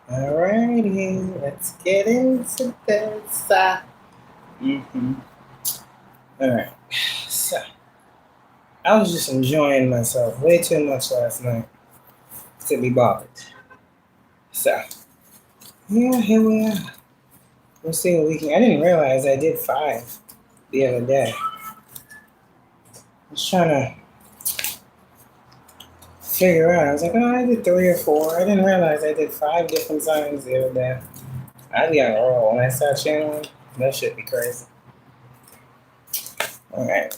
Alrighty, let's get into this. Alright, so I was just enjoying myself way too much last night to be bothered. So, yeah, here we are. We'll see what we can. I didn't realize I did 5 the other day. I was trying to figure out. I was like, oh, I did 3 or 4. I didn't realize I did 5 different signs the other day. I be on a roll when I start channeling. That should be crazy. Alright.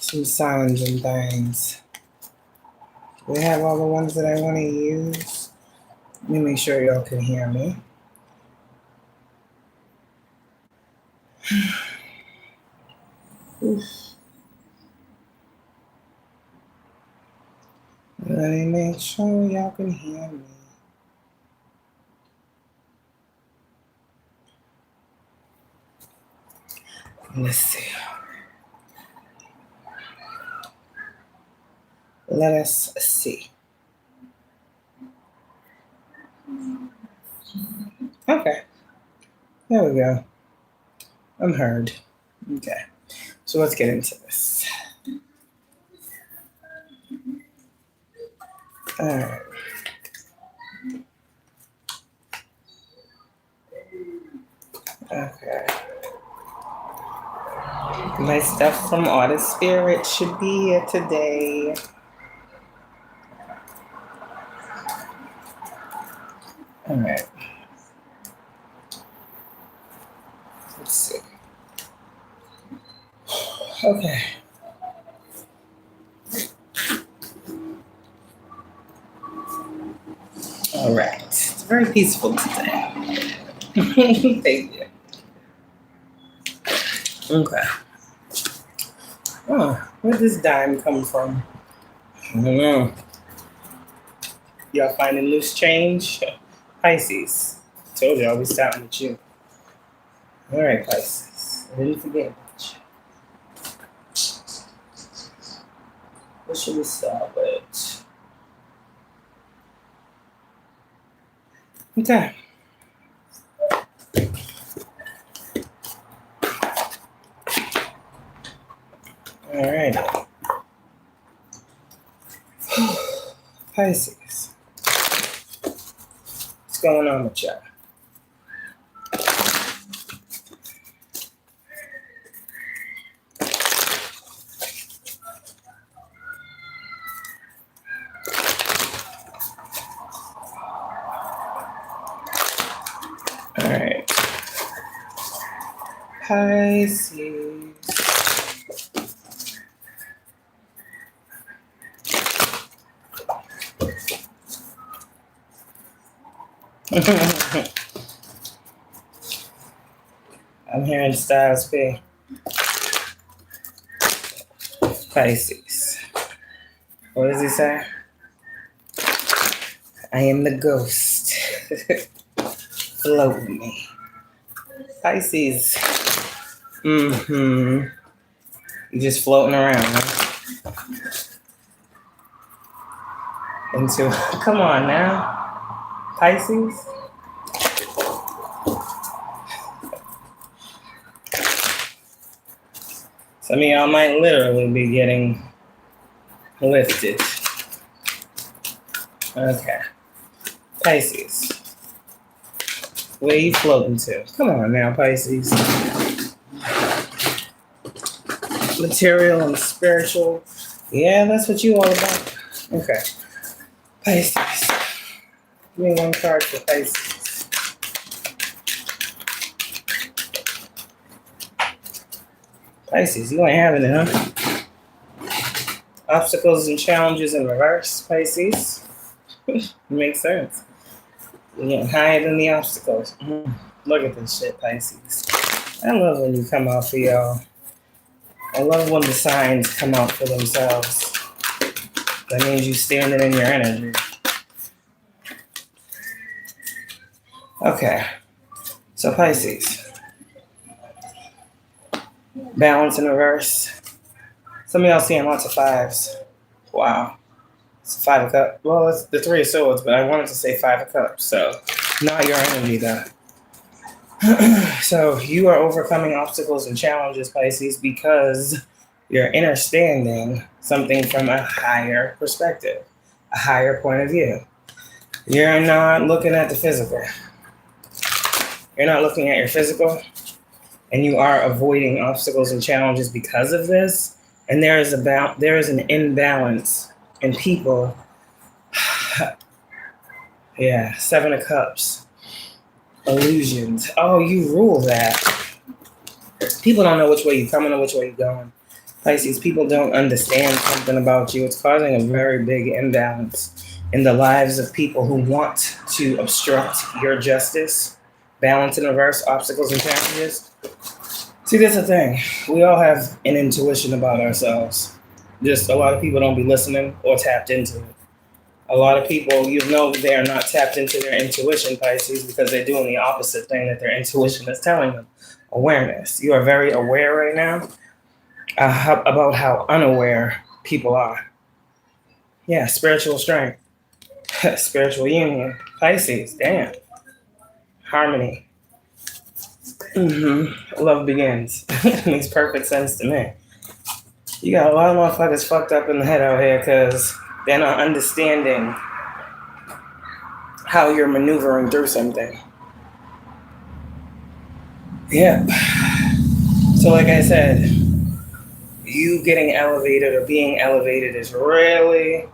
Some signs and things. We have all the ones that I want to use. Let me make sure y'all can hear me. Oof. Let me make sure y'all can hear me. Let's see. Let us see. Okay. There we go. I'm heard. Okay. So let's get into this. Alright. Okay. My stuff from Artist Spirit should be here today. Alright. Let's see. Okay. Alright. It's very peaceful today. Thank you. Okay. Oh, where did this dime come from? I don't know. Y'all finding loose change? Pisces. Told you I'll be starting with you. Alright, Pisces. I didn't forget about you. What should we start with? Okay. Alright. Pisces. What's going on with y'all? Alright. Pisces. I'm hearing Styles P. Pisces. What does he say? I am the ghost. Float with me. Pisces. You just floating around, huh? Come on now. Pisces. Some of y'all might literally be getting lifted. Okay. Pisces. Where you floating to? Come on now, Pisces. Material and spiritual. Yeah, that's what you all about. Okay. Pisces. Give me one card for Pisces. Pisces, you ain't having it, huh? Obstacles and challenges in reverse, Pisces. Makes sense. You're getting higher than the obstacles. Look at this shit, Pisces. I love when you come out for y'all. I love when the signs come out for themselves. That means you standing in your energy. Okay. So Pisces. Balance in reverse. Some of y'all seeing lots of 5s. Wow. It's 5 of Cups. Well, it's the 3 of Swords, but I wanted to say 5 of Cups. So, not your energy, though. So, you are overcoming obstacles and challenges, Pisces, because you're understanding something from a higher perspective, a higher point of view. You're not looking at the physical. You're not looking at your physical, and you are avoiding obstacles and challenges because of this. And there is an imbalance in people. Yeah, 7 of Cups. Illusions. Oh, you rule that. People don't know which way you're coming or which way you're going. Pisces, people don't understand something about you. It's causing a very big imbalance in the lives of people who want to obstruct your justice. Balance in reverse, obstacles and challenges. See, that's the thing. We all have an intuition about ourselves. Just a lot of people don't be listening or tapped into it. A lot of people, you know, they are not tapped into their intuition, Pisces, because they're doing the opposite thing that their intuition is telling them. Awareness. You are very aware right now about how unaware people are. Yeah, spiritual strength. Spiritual union. Pisces, damn. Harmony. Love begins. Makes perfect sense to me. You got a lot of motherfuckers fucked up in the head out here because they're not understanding how you're maneuvering through something. Yeah. So like I said, you getting elevated or being elevated is really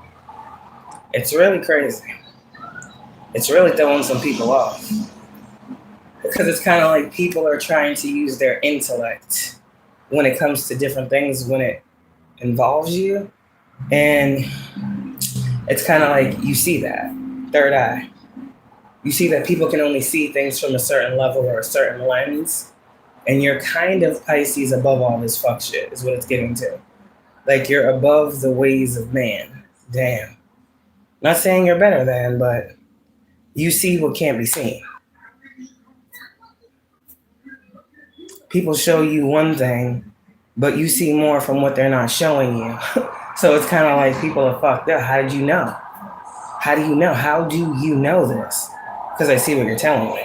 crazy. It's really throwing some people off. Because it's kind of like people are trying to use their intellect when it comes to different things when it involves you. And it's kind of like you see that third eye. You see that people can only see things from a certain level or a certain lens. And you're kind of Pisces above all this fuck shit is what it's getting to. Like you're above the ways of man. Damn. Not saying you're better than, but you see what can't be seen. People show you one thing, but you see more from what they're not showing you. So it's kind of like people are fucked up. How did you know? How do you know? How do you know this? Because I see what you're telling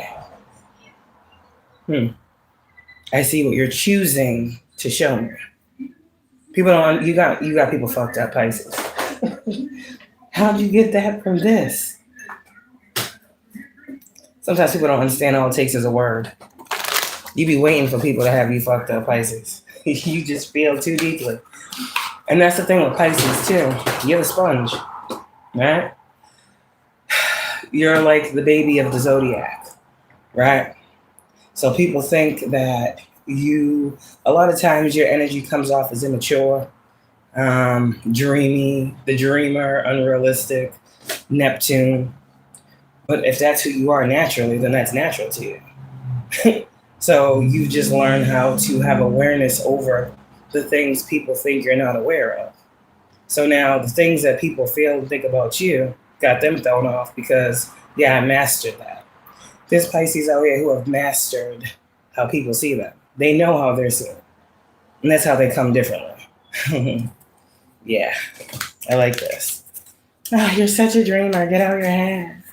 me. I see what you're choosing to show me. People don't. You got people fucked up, Pisces. How'd you get that from this? Sometimes people don't understand all it takes is a word. You be waiting for people to have you fucked up, Pisces. You just feel too deeply. And that's the thing with Pisces, too. You're the sponge, right? You're like the baby of the zodiac, right? So people think that a lot of times your energy comes off as immature, dreamy, the dreamer, unrealistic, Neptune. But if that's who you are naturally, then that's natural to you. So you just learn how to have awareness over the things people think you're not aware of. So now the things that people feel and think about you got them thrown off because, yeah, I mastered that. There's Pisces out here who have mastered how people see them. They know how they're seen. And that's how they come differently. Yeah, I like this. Oh, you're such a dreamer. Get out your head.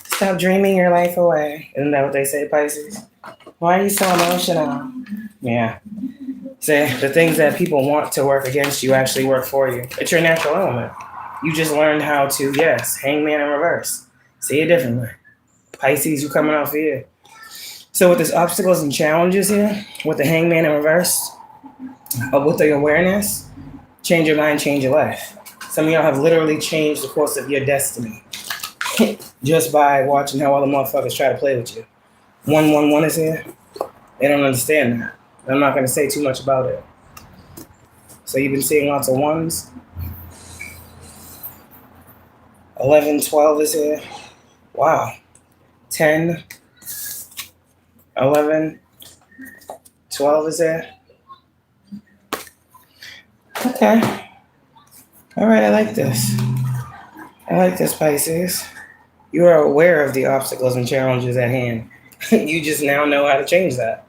Stop dreaming your life away. Isn't that what they say, Pisces? Why are you so emotional? Yeah. See, the things that people want to work against you actually work for you. It's your natural element. You just learned how to, yes, hangman in reverse. See it differently. Pisces, you coming off here. So with this obstacles and challenges here, with the hangman in reverse, with the awareness, change your mind, change your life. Some of y'all have literally changed the course of your destiny just by watching how other motherfuckers try to play with you. 111 is here. They don't understand that. I'm not going to say too much about it. So you've been seeing lots of ones. 11, 12 is here. Wow. 10, 11, 12 is there. Okay. All right, I like this. I like this, Pisces. You are aware of the obstacles and challenges at hand. You just now know how to change that.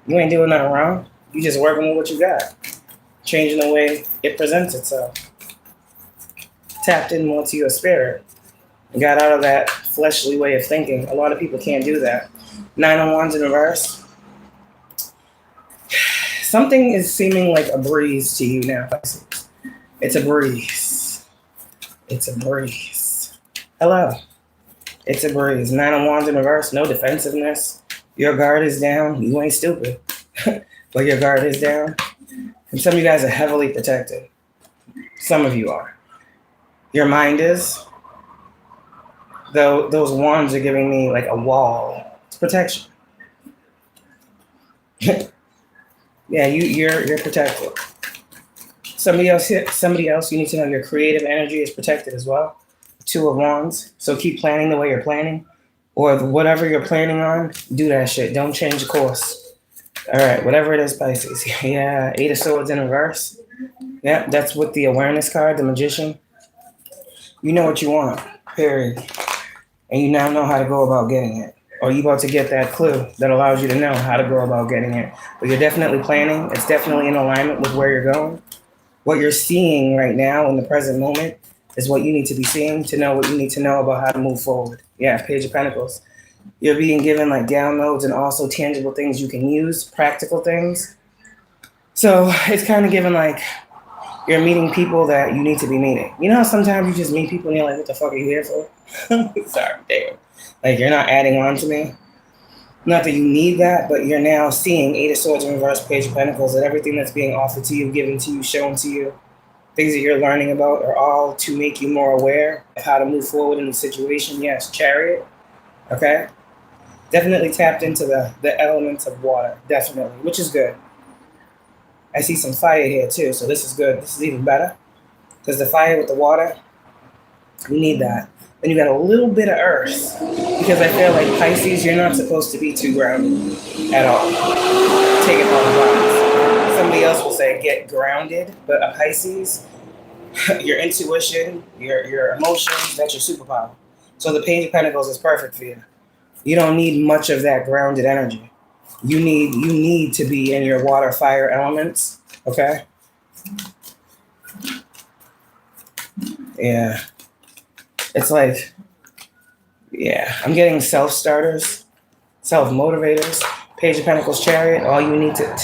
You ain't doing nothing wrong. You just working with what you got. Changing the way it presents itself. tapped in more to your spirit. Got out of that fleshly way of thinking. A lot of people can't do that. 9 of Wands in reverse. Something is seeming like a breeze to you now. It's a breeze. It's a breeze. Hello. It's a breeze. 9 of Wands in reverse. No defensiveness. Your guard is down. You ain't stupid. But your guard is down. And some of you guys are heavily protected. Some of you are. Your mind is. Though those wands are giving me like a wall. It's protection. Yeah, you're protected. Somebody else, you need to know your creative energy is protected as well. 2 of Wands. So keep planning the way you're planning. Or whatever you're planning on, do that shit. Don't change the course. All right, whatever it is, Pisces. Yeah, 8 of Swords in reverse. Yeah, that's with the awareness card, the Magician. You know what you want, period. And you now know how to go about getting it. Or you about to get that clue that allows you to know how to go about getting it. But you're definitely planning. It's definitely in alignment with where you're going. What you're seeing right now in the present moment is what you need to be seeing to know what you need to know about how to move forward. Yeah, Page of Pentacles. You're being given like downloads and also tangible things you can use, practical things. So it's kind of given like you're meeting people that you need to be meeting. You know how sometimes you just meet people and you're like, what the fuck are you here for? Sorry, damn. Like, you're not adding on to me. Not that you need that, but you're now seeing 8 of Swords in reverse, Page of Pentacles, that everything that's being offered to you, given to you, shown to you, things that you're learning about are all to make you more aware of how to move forward in the situation. Yes, Chariot, okay? Definitely tapped into the elements of water, definitely, which is good. I see some fire here too, so this is good. This is even better, because the fire with the water, we need that. Then you got a little bit of earth, because I feel like Pisces, you're not supposed to be too grounded at all. Take it all the vibes. Somebody else will say get grounded, but a Pisces, your intuition, your emotions, that's your superpower. So the Page of Pentacles is perfect for you. You don't need much of that grounded energy. You need to be in your water, fire elements, okay? Yeah. It's like, yeah, I'm getting self-starters, self-motivators, Page of Pentacles, Chariot. All you need to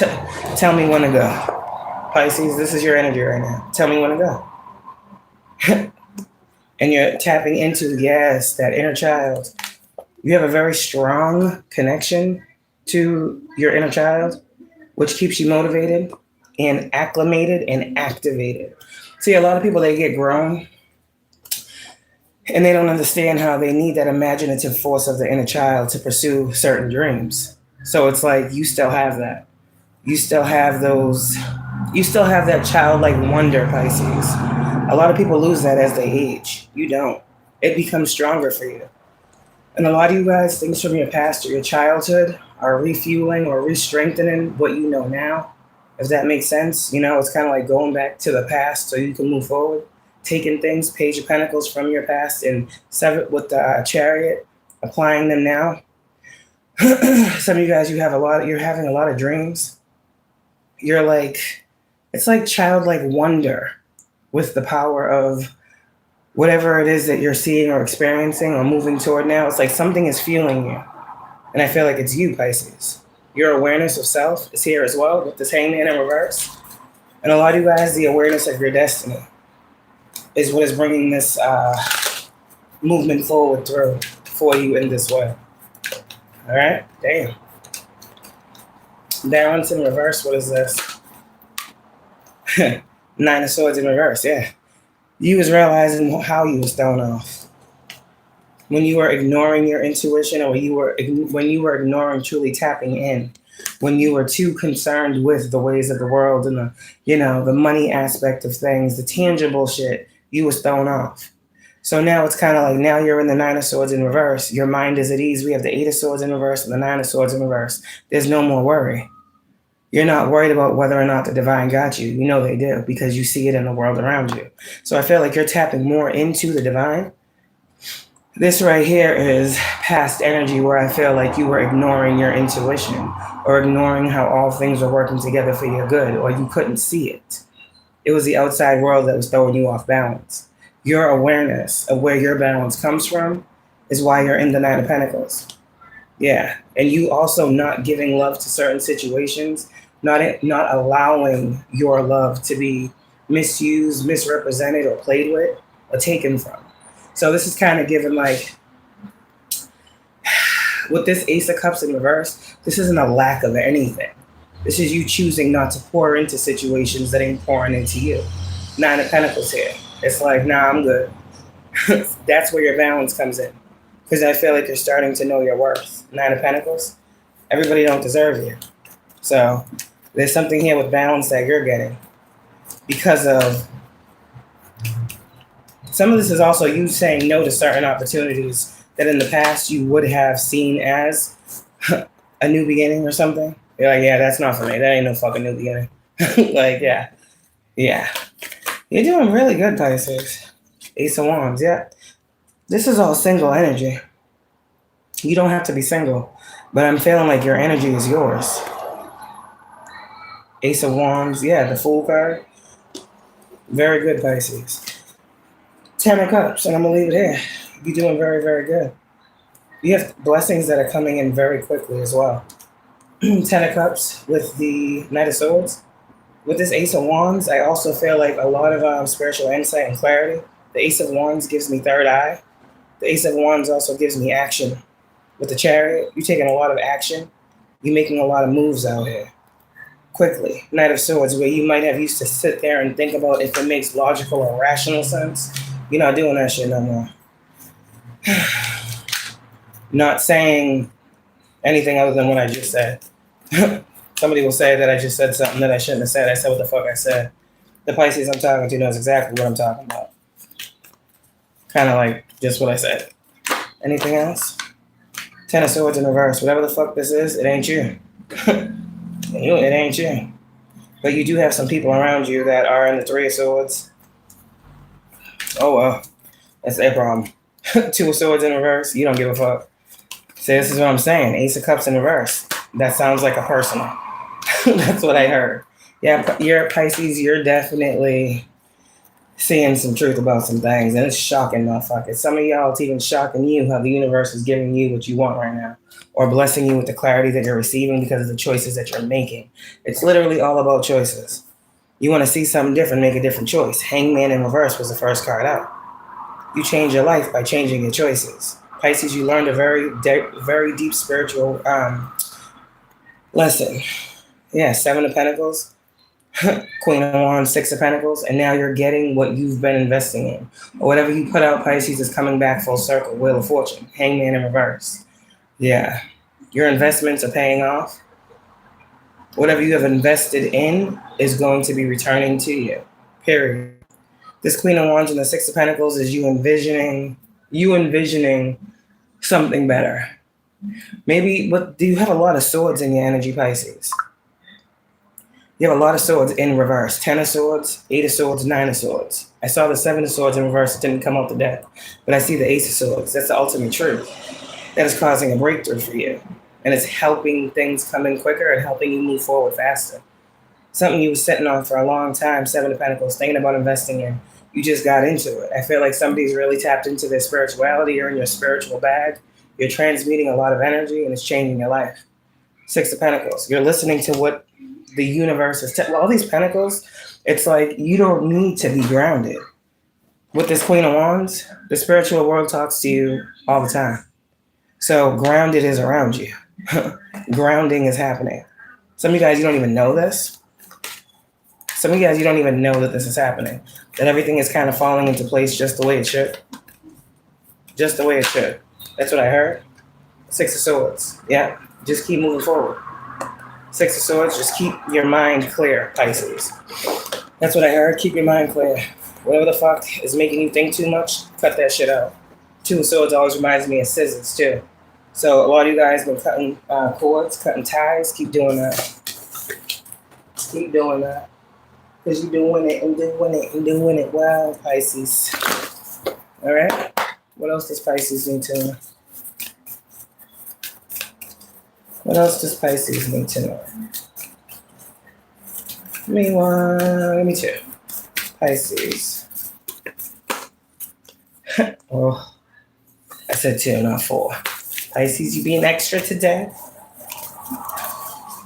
tell me when to go. Pisces, this is your energy right now. Tell me when to go. And you're tapping into, yes, that inner child. You have a very strong connection to your inner child, which keeps you motivated and acclimated and activated. See, a lot of people, they get grown and they don't understand how they need that imaginative force of the inner child to pursue certain dreams. So it's like you still have that. You still have that childlike wonder, Pisces. A lot of people lose that as they age. You don't. It becomes stronger for you. And a lot of you guys, things from your past or your childhood are refueling or re-strengthening what you know now. If that makes sense, you know, it's kind of like going back to the past so you can move forward. Taking things, Page of Pentacles from your past and sever it with the Chariot, applying them now. Some of you guys, you're having a lot of dreams. You're like, it's like childlike wonder with the power of whatever it is that you're seeing or experiencing or moving toward now. It's like something is fueling you. And I feel like it's you, Pisces. Your awareness of self is here as well with this Hangman in reverse. And a lot of you guys, the awareness of your destiny is what is bringing this movement forward through for you in this way. All right? Damn. Balance in reverse. What is this? 9 of Swords in reverse. Yeah. You was realizing how you was thrown off. When you were ignoring your intuition, or when you were ignoring truly tapping in, when you were too concerned with the ways of the world and the money aspect of things, the tangible shit, you was thrown off. So now it's kind of like, now you're in the 9 of Swords in reverse. Your mind is at ease. We have the 8 of Swords in reverse and the 9 of Swords in reverse. There's no more worry. You're not worried about whether or not the divine got you. You know they do, because you see it in the world around you. So I feel like you're tapping more into the divine. This right here is past energy where I feel like you were ignoring your intuition or ignoring how all things were working together for your good, or you couldn't see it. It was the outside world that was throwing you off balance. Your awareness of where your balance comes from is why you're in the Nine of Pentacles. Yeah. And you also not giving love to certain situations, not allowing your love to be misused, misrepresented, or played with, or taken from. So this is kind of given like, with this Ace of Cups in reverse, this isn't a lack of anything. This is you choosing not to pour into situations that ain't pouring into you. Nine of Pentacles here. It's like, nah, I'm good. That's where your balance comes in. Because I feel like you're starting to know your worth. Nine of Pentacles, everybody don't deserve you. So there's something here with balance that you're getting. Because of, some of this is also you saying no to certain opportunities that in the past you would have seen as a new beginning or something. You're like, yeah, that's not for me. That ain't no fucking new beginning. Like, yeah. Yeah. You're doing really good, Pisces. Ace of Wands, yeah. This is all single energy. You don't have to be single, but I'm feeling like your energy is yours. Ace of Wands, yeah, the Fool card. Very good, Pisces. Ten of Cups, and I'm going to leave it here. You're doing very, very good. You have blessings that are coming in very quickly as well. Ten of Cups with the Knight of Swords. With this Ace of Wands, I also feel like a lot of spiritual insight and clarity. The Ace of Wands gives me third eye. The Ace of Wands also gives me action. With the Chariot, you're taking a lot of action. You're making a lot of moves out here. Quickly. Knight of Swords, where you might have used to sit there and think about if it makes logical or rational sense. You're not doing that shit no more. Not saying anything other than what I just said. Somebody will say that I just said something that I shouldn't have said. I said what the fuck I said. The Pisces I'm talking to knows exactly what I'm talking about. Kind of like just what I said. Anything else? Ten of Swords in reverse. Whatever the fuck this is, it ain't you. It ain't you. But you do have some people around you that are in the Three of Swords. Oh well. That's their problem. Two of Swords in reverse. You don't give a fuck. See, this is what I'm saying. Ace of Cups in reverse. That sounds like a personal. That's what I heard. Yeah, you're Pisces. You're definitely seeing some truth about some things, and it's shocking, motherfuckers. Some of y'all, it's even shocking you how the universe is giving you what you want right now, or blessing you with the clarity that you're receiving because of the choices that you're making. It's literally all about choices. You want to see something different, make a different choice. Hangman in reverse was the first card out. You change your life by changing your choices. Pisces, you learned a very deep spiritual lesson. Yeah, Seven of Pentacles, Queen of Wands, Six of Pentacles, and now you're getting what you've been investing in. Or whatever you put out, Pisces, is coming back full circle. Wheel of Fortune, Hangman in reverse. Yeah, your investments are paying off. Whatever you have invested in is going to be returning to you, period. This Queen of Wands and the Six of Pentacles is you envisioning something better. Maybe, but do you have a lot of swords in your energy, Pisces? You have a lot of swords in reverse. 10 of Swords, 8 of Swords, 9 of Swords. I saw the 7 of Swords in reverse. It didn't come out the deck. But I see the Ace of Swords. That's the ultimate truth. That is causing a breakthrough for you. And it's helping things come in quicker and helping you move forward faster. Something you were sitting on for a long time, 7 of Pentacles, thinking about investing in. You just got into it. I feel like somebody's really tapped into their spirituality. You're in your spiritual bag. You're transmuting a lot of energy and it's changing your life. 6 of Pentacles. You're listening to what the universe is all these pentacles, it's like you don't need to be grounded. With this Queen of Wands, the spiritual world talks to you all the time. So grounded is around you. Grounding is happening. Some of you guys, you don't even know this. Some of you guys, you don't even know that this is happening. That everything is kind of falling into place just the way it should. Just the way it should. That's what I heard. 6 of Swords. Yeah. Just keep moving forward. 6 of Swords, just keep your mind clear, Pisces. That's what I heard. Keep your mind clear. Whatever the fuck is making you think too much, cut that shit out. 2 of Swords always reminds me of scissors, too. So a lot of you guys been cutting cords, cutting ties. Keep doing that. Keep doing that. Because you're doing it and doing it and doing it well, Pisces. All right? What else does Pisces need to know? What else does Pisces need to know? Give me 2. Pisces. Well, I said 2, not 4. Pisces, you being extra today?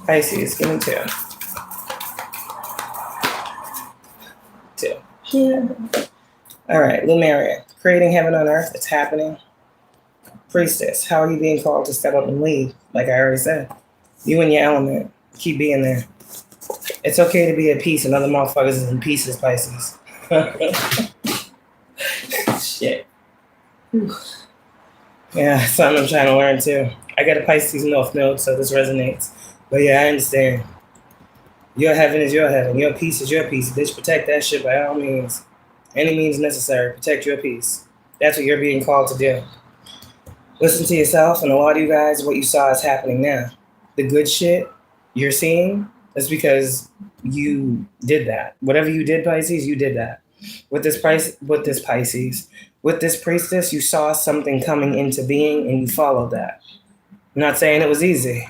Pisces, give me 2. 2. Yeah. All right, Lumeria, creating heaven on earth. It's happening. Priestess, how are you being called to step up and lead? Like I already said, you in your element. Keep being there. It's okay to be at peace and other motherfuckers is in pieces, Pisces. Shit. Yeah, something I'm trying to learn too. I got a Pisces North Node, so this resonates. But yeah, I understand. Your heaven is your heaven. Your peace is your peace. Bitch, protect that shit by all means. Any means necessary. Protect your peace. That's what you're being called to do. Listen to yourself, and a lot of you guys, what you saw is happening now. The good shit you're seeing is because you did that. Whatever you did, Pisces, you did that. With this Pisces, with this priestess, you saw something coming into being and you followed that. I'm not saying it was easy,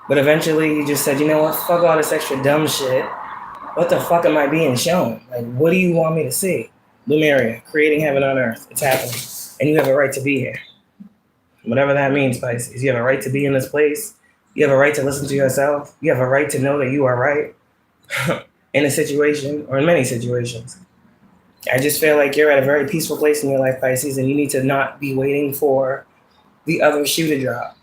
but eventually you just said, you know what, fuck all this extra dumb shit. What the fuck am I being shown? Like, what do you want me to see? Lumeria, creating heaven on earth. It's happening. And you have a right to be here. Whatever that means, Pisces. You have a right to be in this place. You have a right to listen to yourself. You have a right to know that you are right in a situation or in many situations. I just feel like you're at a very peaceful place in your life, Pisces, and you need to not be waiting for the other shoe to drop.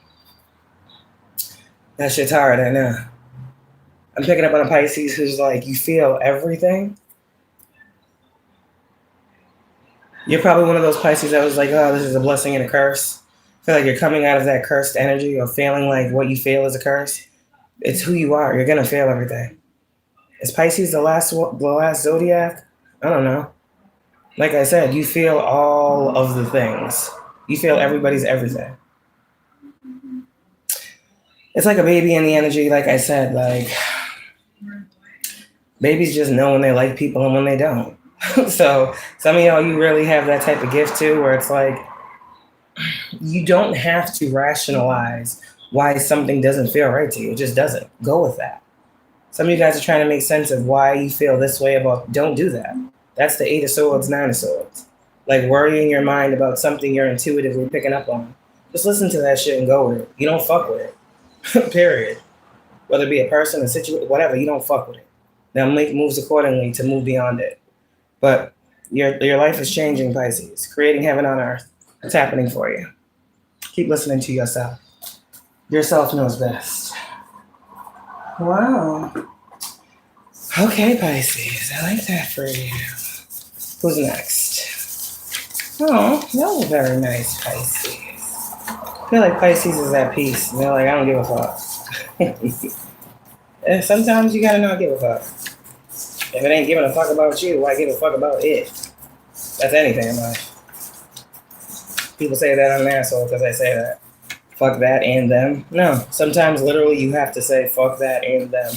That shit's hard, I know. I'm picking up on a Pisces who's like, you feel everything. You're probably one of those Pisces that was like, oh, this is a blessing and a curse. I feel like you're coming out of that cursed energy or feeling like what you feel is a curse. It's who you are. You're going to feel everything. Is Pisces the last zodiac? I don't know. Like I said, you feel all of the things. You feel everybody's everything. It's like a baby in the energy, like I said, like babies just know when they like people and when they don't. So some of y'all, you really have that type of gift too, where it's like, you don't have to rationalize why something doesn't feel right to you. It just doesn't. Go with that. Some of you guys are trying to make sense of why you feel this way about, don't do that. That's the 8 of Swords, 9 of Swords. Like worrying your mind about something you're intuitively picking up on. Just listen to that shit and go with it. You don't fuck with it. Period. Whether it be a person, a situation, whatever, you don't fuck with it. Now make moves accordingly to move beyond it. But your life is changing, Pisces. Creating heaven on earth. It's happening for you. Keep listening to yourself. Yourself knows best. Wow. Okay, Pisces. I like that for you. Who's next? Oh, that was very nice, Pisces. I feel like Pisces is at peace. They're like, I don't give a fuck. And sometimes you gotta not give a fuck. If it ain't giving a fuck about you, why give a fuck about it? That's anything in life. People say that I'm an asshole because I say that. Fuck that and them. No, sometimes literally you have to say fuck that and them.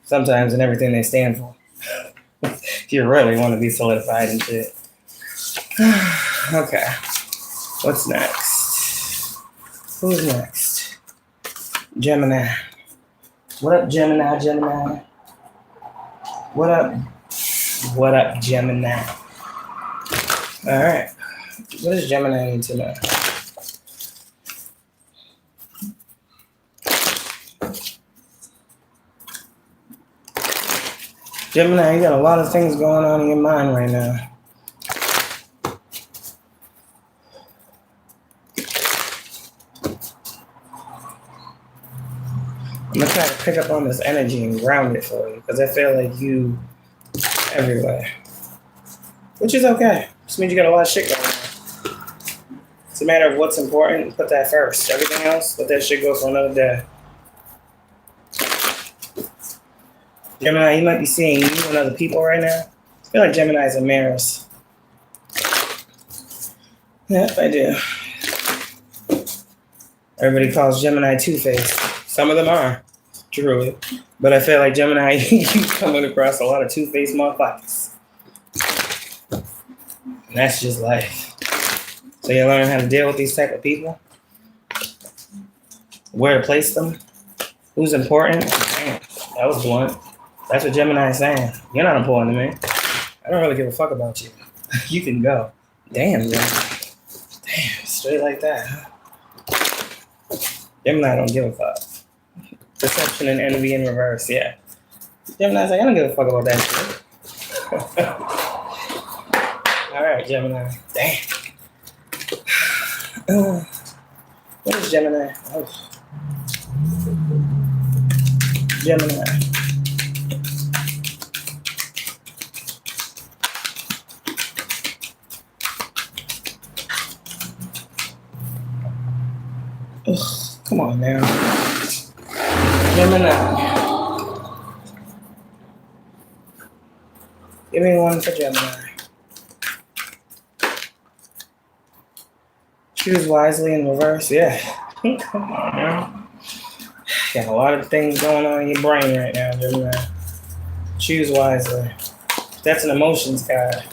Sometimes in everything they stand for. If you really want to be solidified and shit. Okay. What's next? Who's next? Gemini. What up, Gemini, Gemini? What up? What up, Gemini? Alright. What does Gemini need to know? Gemini, you got a lot of things going on in your mind right now. I'm going to try to pick up on this energy and ground it for you because I feel like you everywhere. Which is okay. Just means you got a lot of shit going on. It's a matter of what's important. Put that first. Everything else, let that shit go for another day. Gemini, you might be seeing you and other people right now. I feel like Geminis are mirrors. Yep, I do. Everybody calls Gemini two-faced. Some of them are, truly. But I feel like Gemini, you coming across a lot of two-faced motherfuckers. And that's just life. So you learn how to deal with these type of people. Where to place them. Who's important. Damn, that was blunt. That's what Gemini is saying. You're not important to me. I don't really give a fuck about you. You can go. Damn, yo. Damn, straight like that, huh? Gemini don't give a fuck. Deception and envy in reverse, yeah. Gemini's like, I don't give a fuck about that shit. Alright, Gemini. Damn. What is Gemini? Oh. Gemini. Ugh, come on now. Gemini. Give me one for Gemini. Choose wisely in reverse, yeah. Come on now. Got a lot of things going on in your brain right now, Gemini. Choose wisely. That's an emotions card.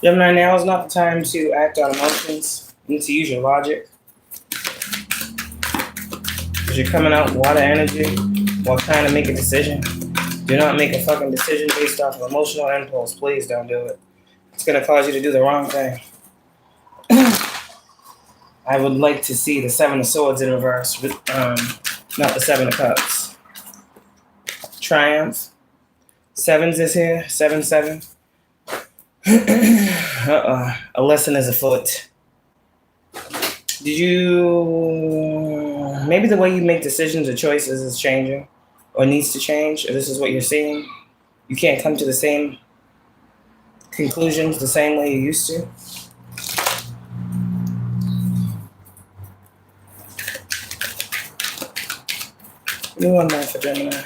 Gemini, now is not the time to act on emotions. You need to use your logic. Because you're coming out with water energy while trying to make a decision. Do not make a fucking decision based off of emotional impulse. Please don't do it. It's going to cause you to do the wrong thing. I would like to see the Seven of Swords in reverse, not the Seven of Cups. Triumph. Sevens is here. 7, 7. A lesson is afoot. Did you... Maybe the way you make decisions or choices is changing, or needs to change, or this is what you're seeing. You can't come to the same conclusions the same way you used to. Give me one more for Gemini.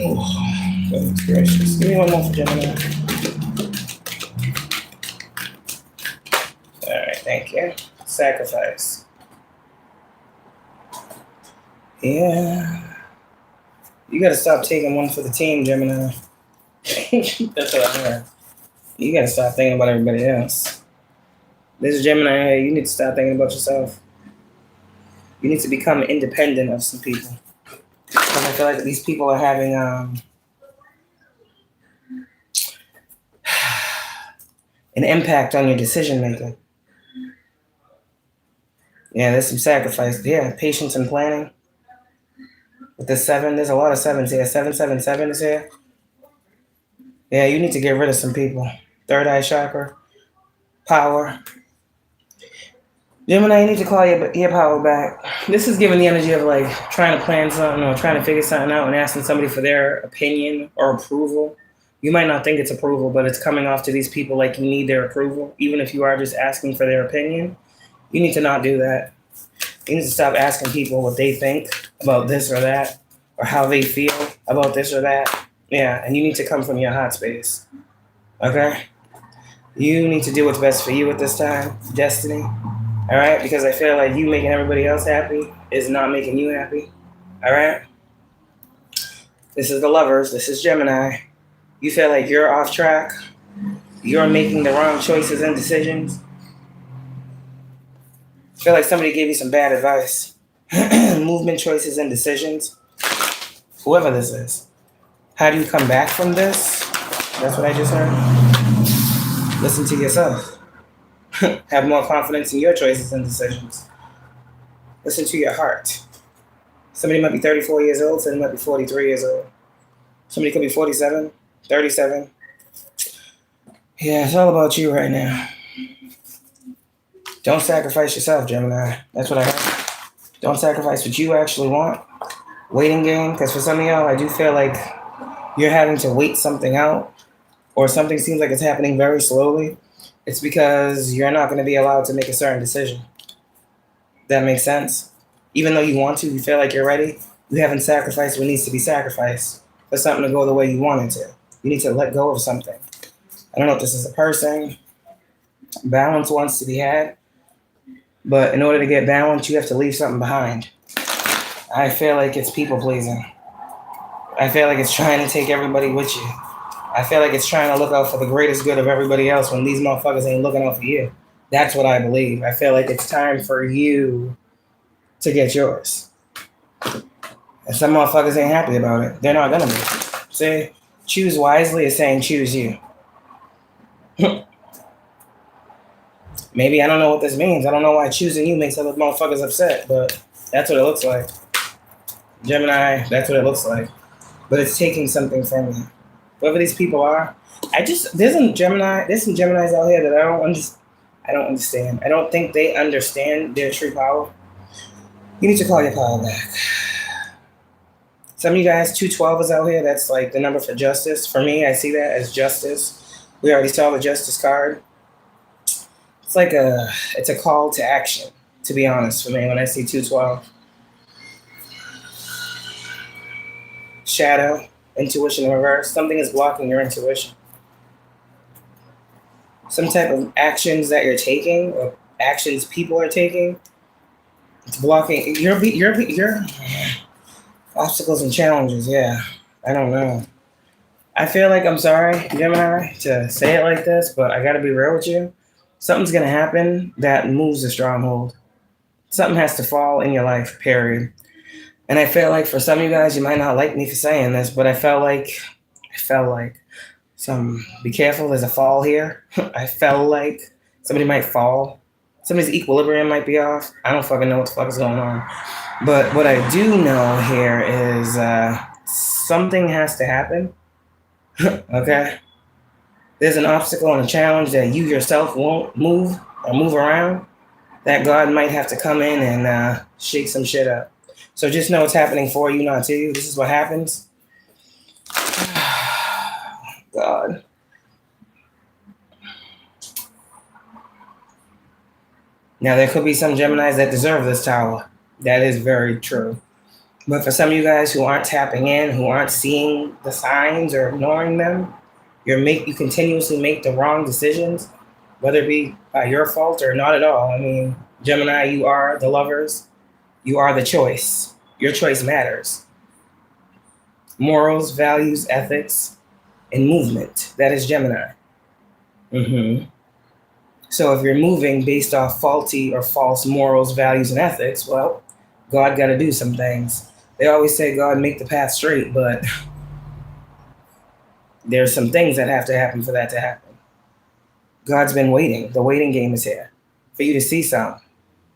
Oh, goodness gracious. Give me one more for Gemini. Alright, thank you. Sacrifice. Yeah. You gotta stop taking one for the team, Gemini. That's what I heard. You gotta stop thinking about everybody else. This is Gemini, hey, you need to stop thinking about yourself. You need to become independent of some people. Because I feel like these people are having an impact on your decision making. Yeah, there's some sacrifice. Yeah, patience and planning. With the 7, there's a lot of 7s here. 7, 7, 7 is here. Yeah, you need to get rid of some people. Third eye chakra. Power. Gemini, you need to call your power back. This is giving the energy of like trying to plan something or trying to figure something out and asking somebody for their opinion or approval. You might not think it's approval, but it's coming off to these people like you need their approval. Even if you are just asking for their opinion, you need to not do that. You need to stop asking people what they think about this or that, or how they feel about this or that. Yeah, and you need to come from your heart space. Okay? You need to do what's best for you at this time, destiny. All right? Because I feel like you making everybody else happy is not making you happy. All right? This is the Lovers. This is Gemini. You feel like you're off track. You're making the wrong choices and decisions. I feel like somebody gave you some bad advice. Movement choices and decisions. Whoever this is. How do you come back from this? That's what I just heard. Listen to yourself. Have more confidence in your choices and decisions. Listen to your heart. Somebody might be 34 years old, somebody might be 43 years old. Somebody could be 47, 37. Yeah, it's all about you right now. Don't sacrifice yourself, Gemini. That's what I heard. Don't sacrifice what you actually want. Waiting game, because for some of y'all, I do feel like you're having to wait something out, or something seems like it's happening very slowly. It's because you're not going to be allowed to make a certain decision. That makes sense? Even though you want to, you feel like you're ready, you haven't sacrificed what needs to be sacrificed for something to go the way you want it to. You need to let go of something. I don't know if this is a person. Balance wants to be had. But in order to get balance, you have to leave something behind. I feel like it's people pleasing. I feel like it's trying to take everybody with you. I feel like it's trying to look out for the greatest good of everybody else when these motherfuckers ain't looking out for you. That's what I believe. I feel like it's time for you to get yours. And some motherfuckers ain't happy about it. They're not gonna be. See, choose wisely is saying choose you. Maybe I don't know what this means. I don't know why choosing you makes other motherfuckers upset, but that's what it looks like. Gemini, that's what it looks like. But it's taking something from you. Whoever these people are, there's some Geminis out here that I don't understand. I don't think they understand their true power. You need to call your power back. Some of you guys, 212 is out here. That's like the number for justice. For me, I see that as justice. We already saw the justice card. It's a call to action, to be honest, for me, when I see 212. Shadow, intuition in reverse. Something is blocking your intuition. Some type of actions that you're taking, or actions people are taking, it's blocking your obstacles and challenges. Yeah, I don't know. I feel like, I'm sorry, Gemini, to say it like this, but I gotta be real with you. Something's gonna happen that moves the stronghold. Something has to fall in your life, period. And I feel like for some of you guys, you might not like me for saying this, but I felt like be careful, there's a fall here. I felt like somebody might fall. Somebody's equilibrium might be off. I don't fucking know what the fuck is going on. But what I do know here is something has to happen. Okay? There's an obstacle and a challenge that you yourself won't move around, that God might have to come in and shake some shit up. So just know it's happening for you, not to you. This is what happens. God. Now, there could be some Geminis that deserve this tower. That is very true. But for some of you guys who aren't tapping in, who aren't seeing the signs or ignoring them, you continuously make the wrong decisions, whether it be by your fault or not at all. I mean, Gemini, you are the lovers. You are the choice. Your choice matters. Morals, values, ethics, and movement. That is Gemini. So if you're moving based off faulty or false morals, values, and ethics, well, God got to do some things. They always say God make the path straight, but there's some things that have to happen for that to happen. God's been waiting. The waiting game is here for you to see something.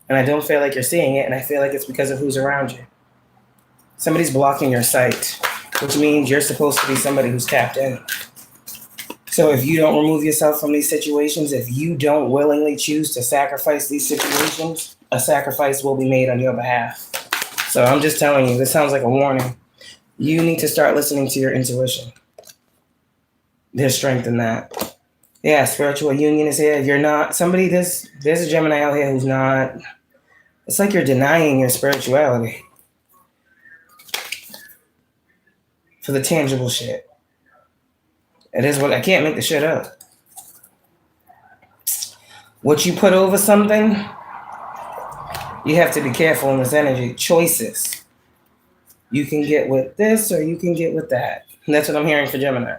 And I don't feel like you're seeing it, and I feel like it's because of who's around you. Somebody's blocking your sight, which means you're supposed to be somebody who's tapped in. So if you don't remove yourself from these situations, if you don't willingly choose to sacrifice these situations, a sacrifice will be made on your behalf. So I'm just telling you, this sounds like a warning. You need to start listening to your intuition. There's strength in that. Yeah, spiritual union is here. If you're not somebody, there's a Gemini out here who's not. It's like you're denying your spirituality for the tangible shit. It is what I can't make the shit up. What you put over something, you have to be careful in this energy. Choices. You can get with this or you can get with that. And that's what I'm hearing for Gemini.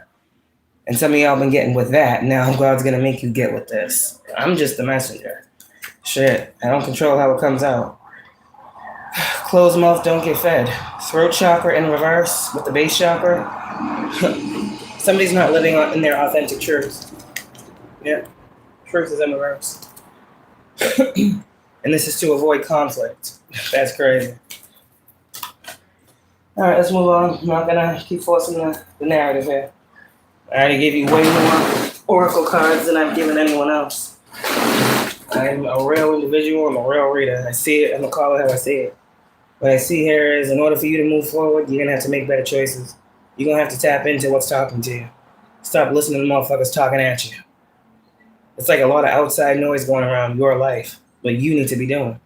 And some of y'all been getting with that. Now God's going to make you get with this. I'm just the messenger. Shit. I don't control how it comes out. Closed mouth don't get fed. Throat chakra in reverse with the base chakra. Somebody's not living in their authentic truth. Yeah. Truth is in reverse. And this is to avoid conflict. That's crazy. All right, let's move on. I'm not going to keep forcing the narrative here. I already gave you way more oracle cards than I've given anyone else. I'm a real individual. I'm a real reader. I see it. I'm going to call it how I see it. What I see here is, in order for you to move forward, you're going to have to make better choices. You're going to have to tap into what's talking to you. Stop listening to motherfuckers talking at you. It's like a lot of outside noise going around your life, but you need to be doing.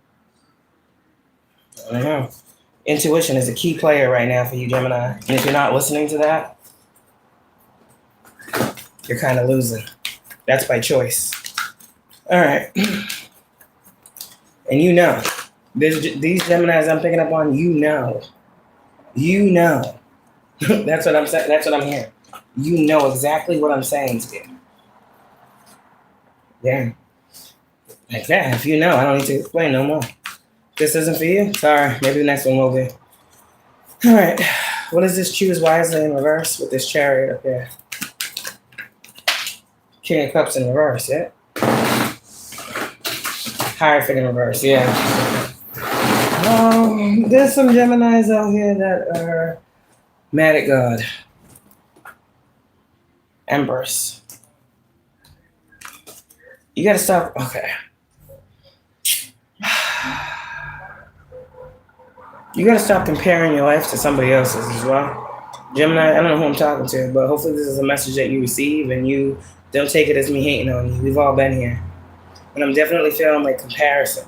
I don't know. Intuition is a key player right now for you, Gemini. And if you're not listening to that, you're kind of losing. That's by choice. All right. And you know, these Geminis I'm picking up on, you know. That's what I'm saying. That's what I'm hearing. You know exactly what I'm saying to you. Yeah. Like that. If you know, I don't need to explain no more. This isn't for you? Sorry. Maybe the next one will be. All right. What is this? Choose wisely in reverse with this chariot up here. King of Cups in reverse, yeah. Hierophant in reverse, yeah. There's some Geminis out here that are mad at God. Empress. You gotta stop. Okay. You gotta stop comparing your life to somebody else's as well. Gemini, I don't know who I'm talking to, but hopefully this is a message that you receive and you don't take it as me hating on you. We've all been here. And I'm definitely feeling like comparison.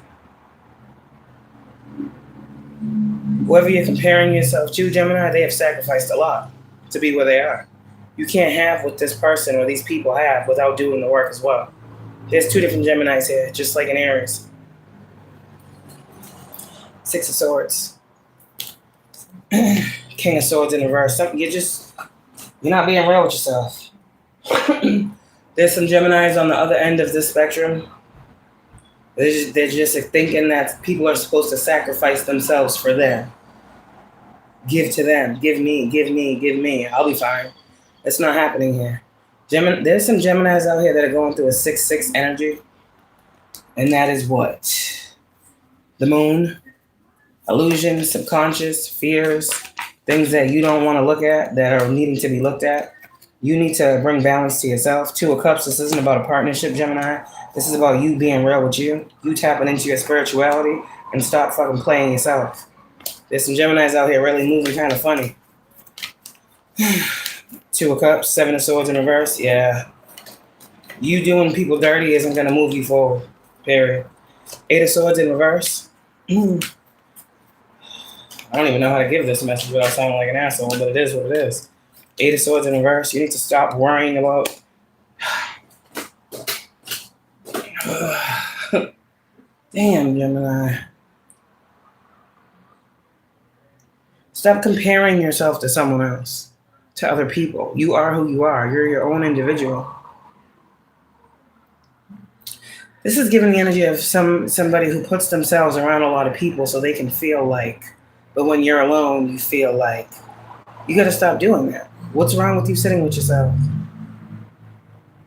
Whoever you're comparing yourself to, Gemini, they have sacrificed a lot to be where they are. You can't have what this person or these people have without doing the work as well. There's two different Geminis here, just like in Aries. Six of Swords. King of Swords in reverse. You're not being real with yourself. There's some Geminis on the other end of this spectrum. They're just thinking that people are supposed to sacrifice themselves for them. Give to them. Give me, give me, give me. I'll be fine. It's not happening here. There's some Geminis out here that are going through a 6-6 energy. And that is what? The moon. Illusions, subconscious, fears, things that you don't want to look at that are needing to be looked at. You need to bring balance to yourself. Two of Cups, this isn't about a partnership, Gemini. This is about you being real with you. You tapping into your spirituality and stop fucking playing yourself. There's some Geminis out here really moving kind of funny. Two of Cups, Seven of Swords in reverse. Yeah. You doing people dirty isn't going to move you forward. Period. Eight of Swords in reverse. I don't even know how to give this message without sounding like an asshole, but it is what it is. Eight of Swords in reverse. You need to stop worrying about... Damn, Gemini. Stop comparing yourself to someone else, to other people. You are who you are. You're your own individual. This is giving the energy of somebody who puts themselves around a lot of people so they can feel like... But when you're alone, you feel like you got to stop doing that. What's wrong with you sitting with yourself?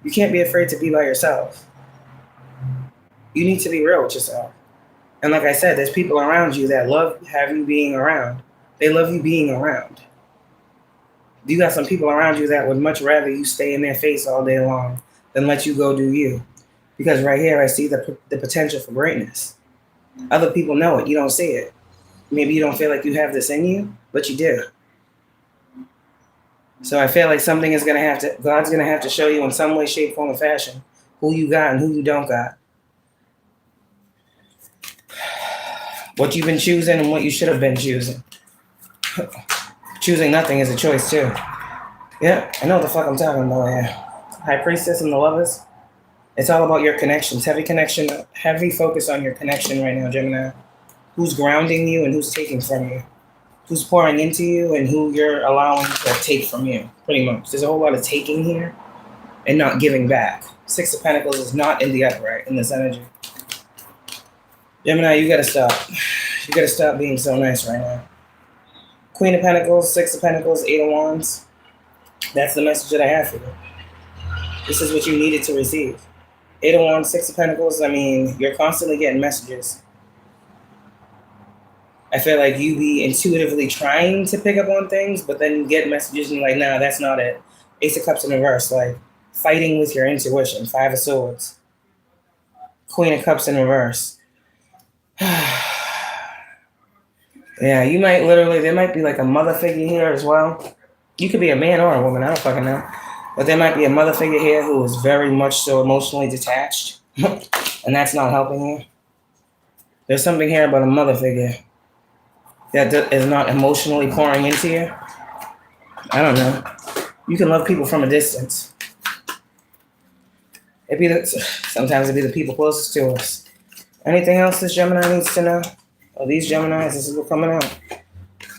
You can't be afraid to be by yourself. You need to be real with yourself. And like I said, there's people around you that have you being around. They love you being around. You got some people around you that would much rather you stay in their face all day long than let you go do you. Because right here, I see the potential for greatness. Other people know it. You don't see it. Maybe you don't feel like you have this in you, but you do. So I feel like God's going to have to show you in some way, shape, form, or fashion who you got and who you don't got. What you've been choosing and what you should have been choosing. Choosing nothing is a choice too. Yeah, I know what the fuck I'm talking about here. High Priestess and the Lovers. It's all about your connections. Heavy focus on your connection right now, Gemini. Who's grounding you and who's taking from you. Who's pouring into you and who you're allowing to take from you, pretty much. There's a whole lot of taking here and not giving back. Six of Pentacles is not in the upright in this energy. Gemini, you gotta stop. You gotta stop being so nice right now. Queen of Pentacles, Six of Pentacles, Eight of Wands. That's the message that I have for you. This is what you needed to receive. Eight of Wands, Six of Pentacles, I mean, you're constantly getting messages. I feel like you be intuitively trying to pick up on things, but then you get messages and you're like, nah, that's not it. Ace of Cups in reverse, like fighting with your intuition. Five of Swords. Queen of Cups in reverse. Yeah, you might there might be like a mother figure here as well. You could be a man or a woman, I don't fucking know. But there might be a mother figure here who is very much so emotionally detached. And that's not helping you. There's something here about a mother figure that is not emotionally pouring into you. I don't know. You can love people from a distance. Sometimes it'd be the people closest to us. Anything else this Gemini needs to know? Oh, these Geminis, this is what's coming out.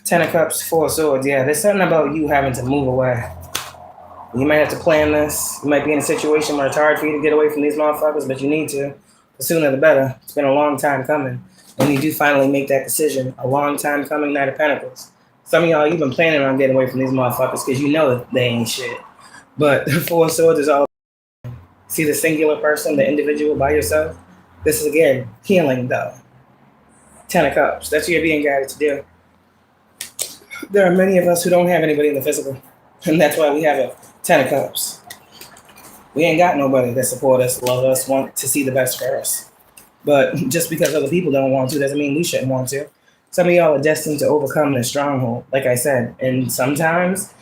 Ten of Cups, Four of Swords. Yeah, there's something about you having to move away. You might have to plan this. You might be in a situation where it's hard for you to get away from these motherfuckers, but you need to. The sooner the better. It's been a long time coming. And you do finally make that decision. A long time coming, Knight of Pentacles. Some of y'all, you've been planning on getting away from these motherfuckers because you know that they ain't shit. But the Four of Swords is all. See the singular person, the individual by yourself? This is, again, healing, though. 10 of Cups. That's what you're being guided to do. There are many of us who don't have anybody in the physical. And that's why we have a 10 of Cups. We ain't got nobody that support us, love us, want to see the best for us. But just because other people don't want to doesn't mean we shouldn't want to. Some of y'all are destined to overcome this stronghold, like I said. And sometimes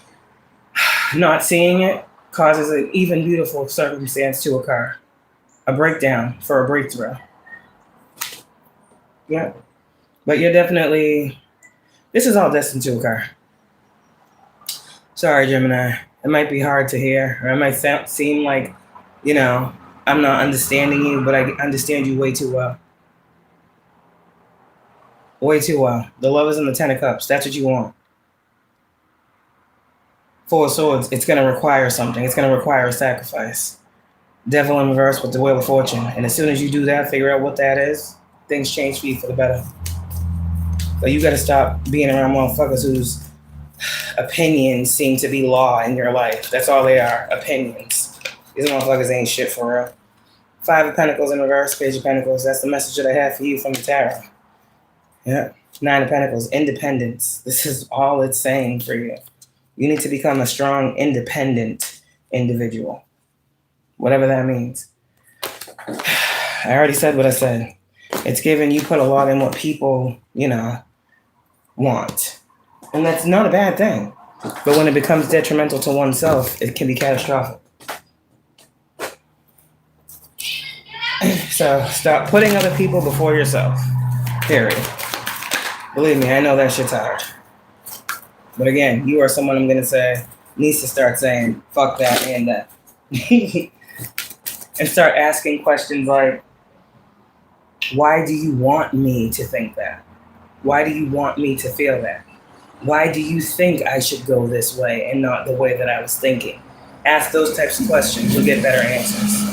not seeing it causes an even beautiful circumstance to occur. A breakdown for a breakthrough. Yeah. But you're definitely, this is all destined to occur. Sorry, Gemini. It might be hard to hear, or it might seem like, you know, I'm not understanding you, but I understand you way too well. Way too well. The Lovers and the 10 of Cups. That's what you want. Four of Swords. It's going to require something. It's going to require a sacrifice. Devil in reverse with the Wheel of Fortune. And as soon as you do that, figure out what that is, things change for you for the better. But you got to stop being around motherfuckers whose opinions seem to be law in your life. That's all they are. Opinions. These motherfuckers ain't shit for real. 5 of Pentacles in reverse, Page of Pentacles. That's the message that I have for you from the tarot. Yeah. 9 of Pentacles, independence. This is all it's saying for you. You need to become a strong, independent individual. Whatever that means. I already said what I said. It's given you put a lot in what people, you know, want. And that's not a bad thing. But when it becomes detrimental to oneself, it can be catastrophic. So stop putting other people before yourself. Period. Believe me, I know that shit's hard. But again, you are someone I'm going to say needs to start saying, fuck that and that. And start asking questions like, why do you want me to think that? Why do you want me to feel that? Why do you think I should go this way and not the way that I was thinking? Ask those types of questions. You'll get better answers.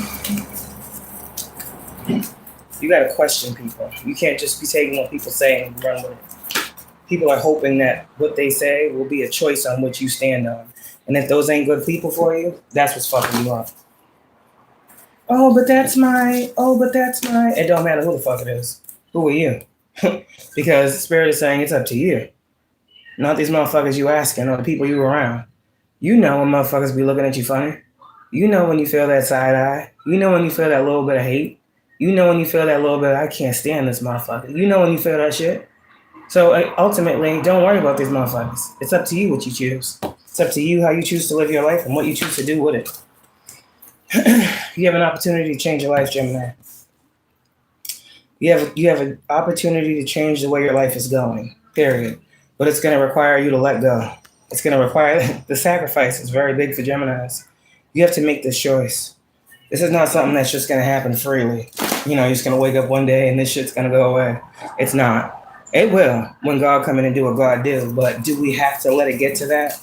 You got to question people. You can't just be taking what people say and run with it. People are hoping that what they say will be a choice on which you stand on. And if those ain't good people for you, that's what's fucking you up. Oh, but that's my. It don't matter who the fuck it is. Who are you? Because Spirit is saying it's up to you. Not these motherfuckers you asking or the people you around. You know when motherfuckers be looking at you funny. You know when you feel that side eye. You know when you feel that little bit of hate. You know when you feel that little bit of, I can't stand this motherfucker. You know when you feel that shit. So ultimately, don't worry about these motherfuckers. It's up to you what you choose. It's up to you how you choose to live your life and what you choose to do with it. You have an opportunity to change your life, Gemini. You have an opportunity to change the way your life is going, period. But it's going to require you to let go. It's going to require, the sacrifice is very big for Geminis. You have to make this choice. This is not something that's just going to happen freely. You know, you're just going to wake up one day and this shit's going to go away. It's not. It will when God come in and do what God do. But do we have to let it get to that?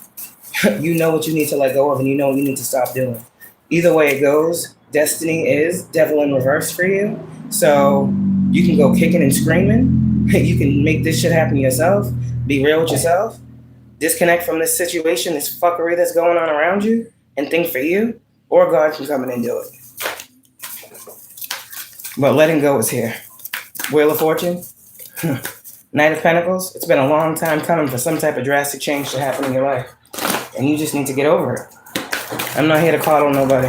You know what you need to let go of and you know what you need to stop doing. Either way it goes, destiny is devil in reverse for you. So you can go kicking and screaming. You can make this shit happen yourself. Be real with yourself. Disconnect from this situation, this fuckery that's going on around you, and think for you. Or God can come in and do it. But letting go is here. Wheel of Fortune. Knight of Pentacles. It's been a long time coming for some type of drastic change to happen in your life. And you just need to get over it. I'm not here to coddle nobody.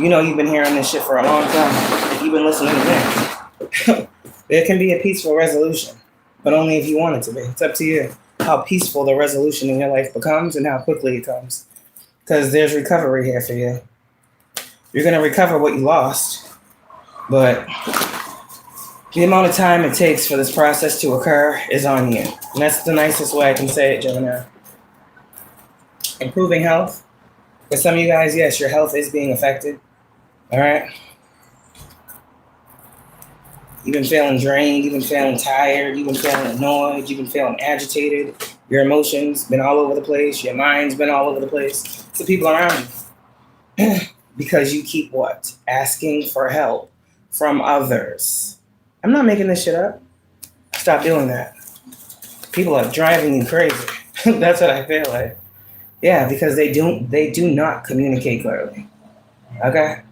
You know you've been hearing this shit for a long time. If you've been listening to me. There can be a peaceful resolution. But only if you want it to be. It's up to you how peaceful the resolution in your life becomes and how quickly it comes. Because there's recovery here for you. You're going to recover what you lost. But the amount of time it takes for this process to occur is on you. And that's the nicest way I can say it, Gemini. Improving health. For some of you guys, yes, your health is being affected. All right? You've been feeling drained. You've been feeling tired. You've been feeling annoyed. You've been feeling agitated. Your emotions been all over the place. Your mind's been all over the place. It's the people around you. Because you keep what? Asking for help from others. I'm not making this shit up. Stop doing that. People are driving you crazy. That's what I feel like. Yeah, because they do not communicate clearly. Okay?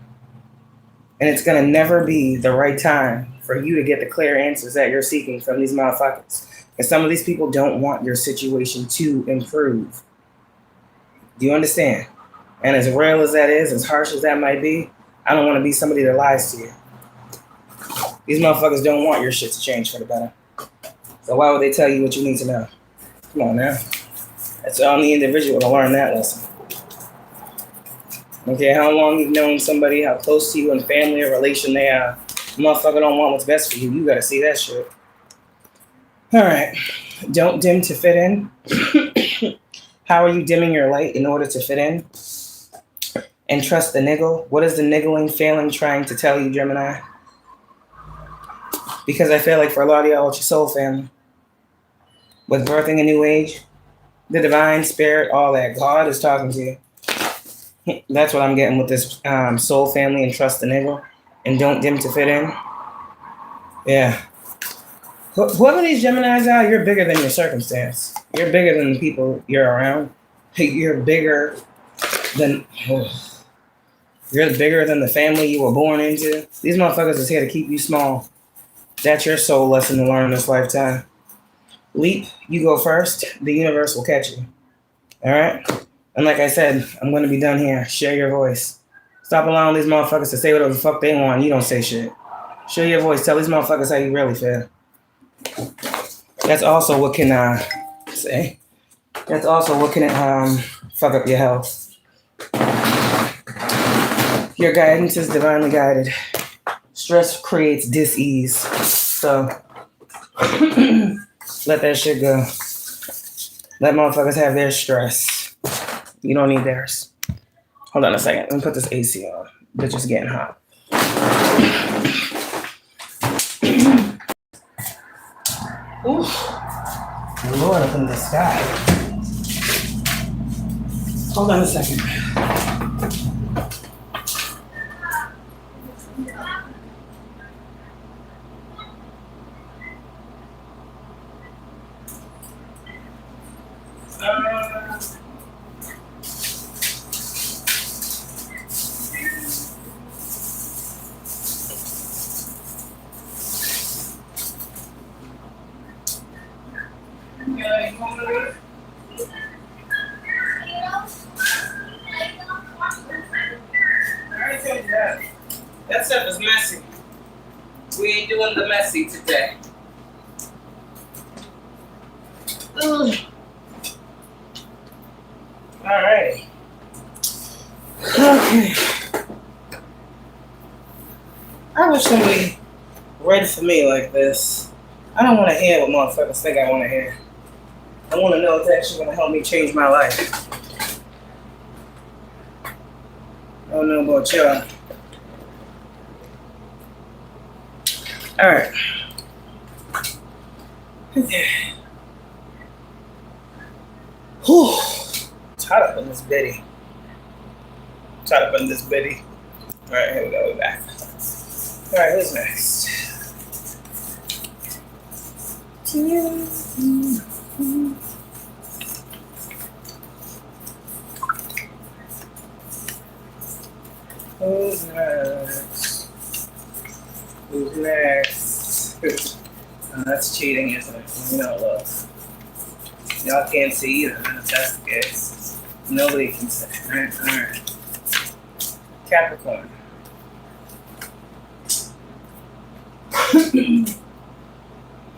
And it's gonna never be the right time for you to get the clear answers that you're seeking from these motherfuckers. And some of these people don't want your situation to improve. Do you understand? And as real as that is, as harsh as that might be, I don't want to be somebody that lies to you. These motherfuckers don't want your shit to change for the better. So why would they tell you what you need to know? Come on now. It's on the individual to learn that lesson. Okay, how long you've known somebody, how close to you in family or relation they are. Motherfucker don't want what's best for you. You gotta see that shit. Alright. Don't dim to fit in. How are you dimming your light in order to fit in? And trust the niggle. What is the niggling, failing, trying to tell you, Gemini? Because I feel like for a lot of y'all, it's your soul family. With birthing a new age, the divine spirit, all that. God is talking to you. That's what I'm getting with this soul family and trust the niggle. And don't dim to fit in. Yeah. Whoever these Geminis are, you're bigger than your circumstance. You're bigger than the people you're around. You're bigger than... You're bigger than the family you were born into. These motherfuckers is here to keep you small. That's your soul lesson to learn this lifetime. Leap, you go first. The universe will catch you. All right? And like I said, I'm going to be done here. Share your voice. Stop allowing these motherfuckers to say whatever the fuck they want. You don't say shit. Share your voice. Tell these motherfuckers how you really feel. That's also what can say. That's also what can fuck up your health. Your guidance is divinely guided. Stress creates dis-ease. So let that shit go. Let motherfuckers have their stress. You don't need theirs. Hold on a second. Let me put this AC on. Bitch is getting hot. Ooh. Lord up in the sky. Hold on a second. That stuff is messy. We ain't doing the messy today. Ugh. All right. Okay. I wish somebody read for me like this. I don't want to hear what motherfuckers think I want to hear. I want to know if it's actually going to help me change my life. I don't know about y'all. All right. Okay. Whew. Tied up in this bitty. All right, here we go. We're back. All right, who's next? Who's next? Who's next? That's cheating, isn't it? You know, look. Y'all can't see either, if that's the case. Nobody can see. Alright. Capricorn.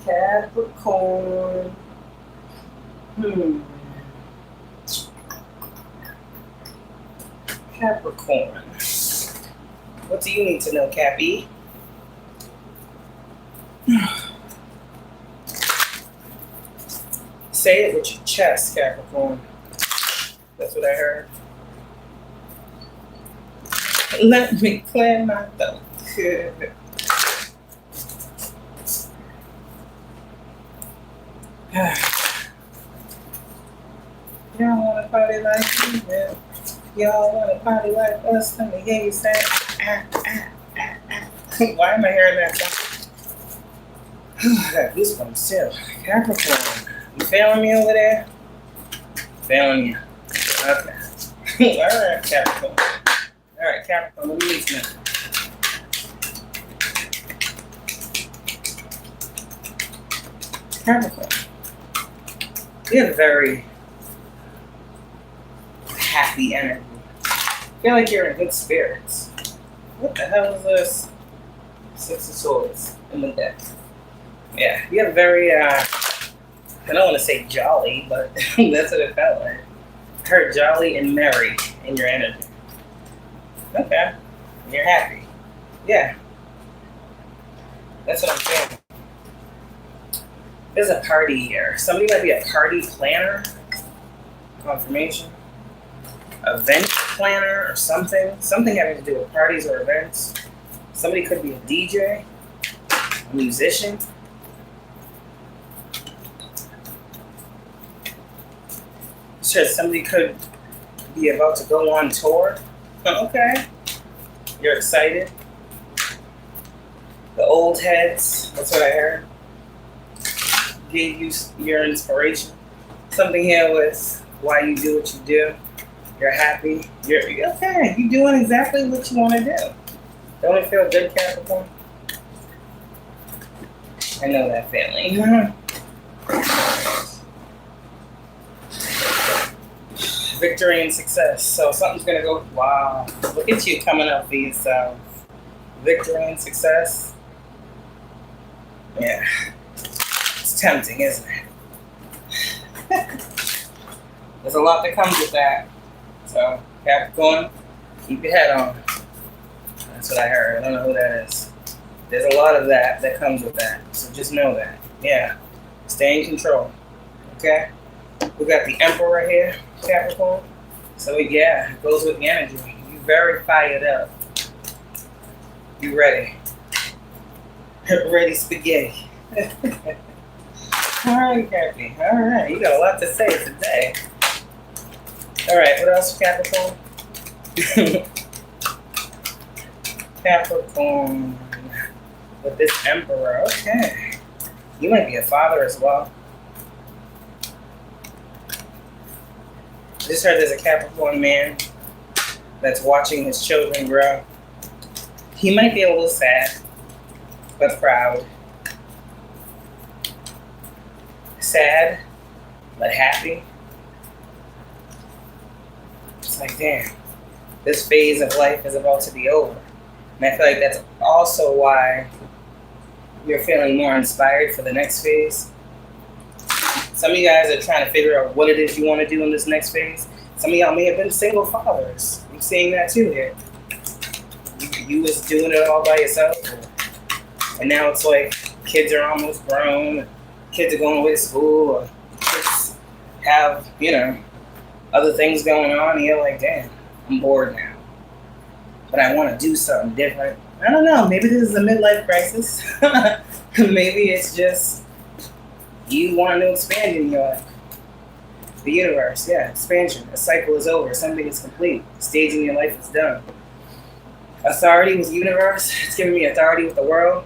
Capricorn. Capricorn. What do you need to know, Cappy? Say it with your chest, Capricorn. That's what I heard. Let me clear my throat. Y'all want to party like me, man? Y'all want to party like us? Let me hear you say, Why am I hearing that song? I got goosebumps too. Capricorn, you feeling me over there? Feeling you. Okay. Alright, Capricorn. Alright, Capricorn, what do you need to know? Capricorn. You have very happy energy. I feel like you're in good spirits. What the hell is this? Six of Swords in the deck. Yeah, you have very, I don't want to say jolly, but that's what it felt like. I heard jolly and merry in your energy. Okay. You're happy. Yeah. That's what I'm feeling. There's a party here. Somebody might be a party planner. Confirmation. Event planner or something. Something having to do with parties or events. Somebody could be a DJ, a musician. Sure, somebody could be about to go on tour. Okay. You're excited. The old heads, that's what I heard. Gave you your inspiration. Something here with why you do what you do. You're happy. You're okay. You're doing exactly what you want to do. Don't it feel good, Capricorn? I know that feeling. Victory and success. So something's going to go, wow. Look at you coming up for yourself. Victory and success. Yeah. It's tempting, isn't it? There's a lot that comes with that. So, Capricorn, keep your head on. That's what I heard. I don't know who that is. There's a lot of that comes with that. So just know that. Yeah. Stay in control. Okay? We got the Emperor here, Capricorn. So yeah, it goes with the energy. You very fired up. You ready. Ready spaghetti. Alright, Cappy. Alright, you got a lot to say today. Alright, what else, Capricorn? Capricorn with this Emperor. Okay. You might be a father as well. I just heard there's a Capricorn man that's watching his children grow. He might be a little sad, but proud. Sad, but happy. It's like, damn, this phase of life is about to be over. And I feel like that's also why you're feeling more inspired for the next phase. Some of you guys are trying to figure out what it is you want to do in this next phase. Some of y'all may have been single fathers. I'm seeing that too here. You was doing it all by yourself. And now it's like kids are almost grown. Kids are going away to school. Or kids have, other things going on. And you're like, damn, I'm bored now. But I want to do something different. I don't know. Maybe this is a midlife crisis. Maybe it's just you want to expand in your life. The universe, yeah, expansion. A cycle is over. Something is complete. Stage in your life is done. Authority with the universe. It's giving me authority with the world.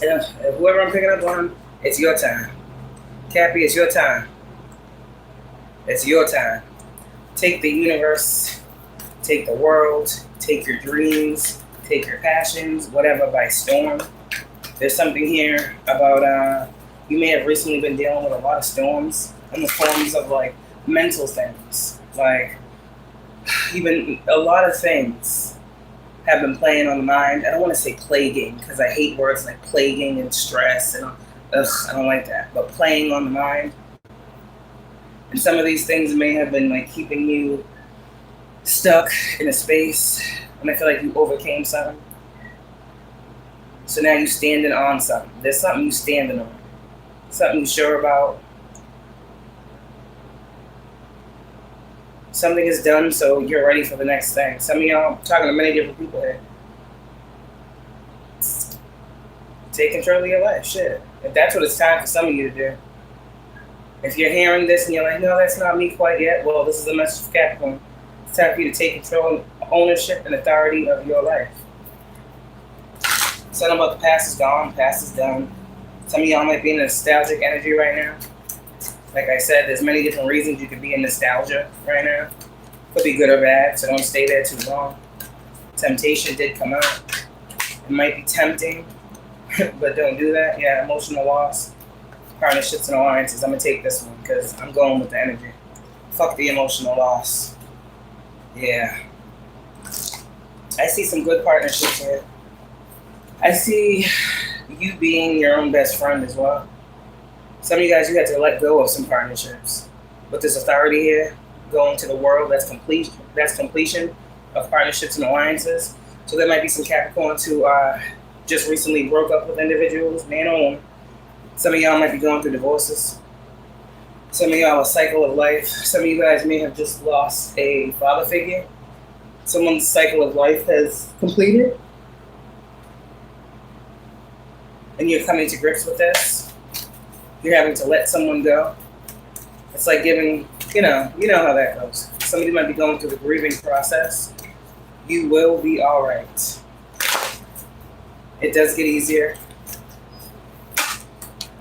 And whoever I'm picking up on, it's your time. Cappy, it's your time. It's your time. Take the universe, take the world, take your dreams, take your passions, whatever, by storm. There's something here about, you may have recently been dealing with a lot of storms in the forms of like mental things. Like, even a lot of things have been playing on the mind. I don't want to say plaguing because I hate words like plaguing and stress and I don't like that. But playing on the mind. And some of these things may have been like keeping you stuck in a space, and I feel like you overcame something. So now you're standing on something. There's something you're standing on. Something you're sure about. Something is done, so you're ready for the next thing. Some of y'all, I'm talking to many different people here. Take control of your life, shit. If that's what it's time for some of you to do. If you're hearing this and you're like, no, that's not me quite yet, well, this is the message of Capricorn. It's time for you to take control, ownership, and authority of your life. Something about the past is gone, past is done. Some of y'all might be in a nostalgic energy right now. Like I said, there's many different reasons you could be in nostalgia right now. Could be good or bad, so don't stay there too long. Temptation did come out. It might be tempting, but don't do that. Yeah, emotional loss, partnerships and alliances. I'm gonna take this one because I'm going with the energy. Fuck the emotional loss. Yeah. I see some good partnerships here. I see you being your own best friend as well. Some of you guys, you had to let go of some partnerships. With this authority here, going to the world, that's completion of partnerships and alliances. So there might be some Capricorns who just recently broke up with individuals, man or woman. Some of y'all might be going through divorces. Some of y'all a cycle of life. Some of you guys may have just lost a father figure. Someone's cycle of life has completed. And you're coming to grips with this. You're having to let someone go. It's like giving, you know how that goes. Somebody might be going through the grieving process. You will be all right. It does get easier.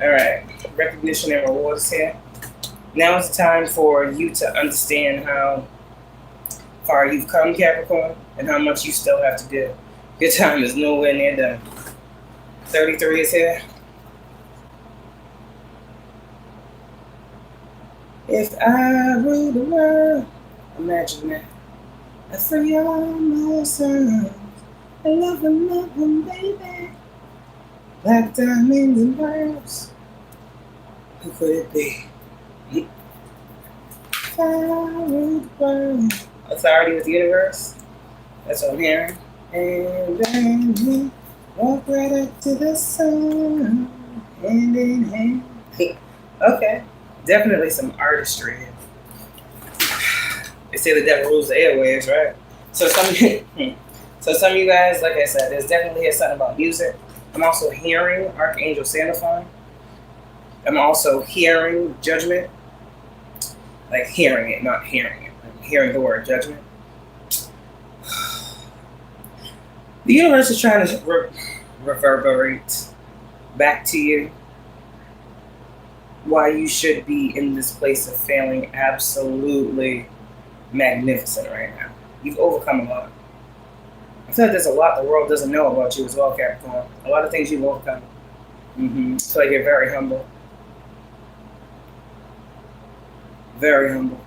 All right, recognition and rewards here. Now is the time for you to understand how far you've come, Capricorn, and how much you still have to do. Your time is nowhere near done. 33 is here. If I rule the world, imagine that. I free all my sons. I love them, baby. Black diamonds and pearls. Who could it be? If I rule the world. Authority with the universe. That's what I'm hearing. And then we walk right up to the sun, hand in hand. Okay. Definitely some artistry here. They say the devil rules the airwaves, right? So some of you guys, like I said, there's definitely something about music. I'm also hearing Archangel Sandalphon. I'm also hearing judgment. Like hearing it, not hearing it. I'm hearing the word judgment. The universe is trying to reverberate back to you why you should be in this place of feeling absolutely magnificent right now. You've overcome a lot. I feel like there's a lot the world doesn't know about you as well, Capricorn. A lot of things you've overcome. I feel like you're very humble. Very humble.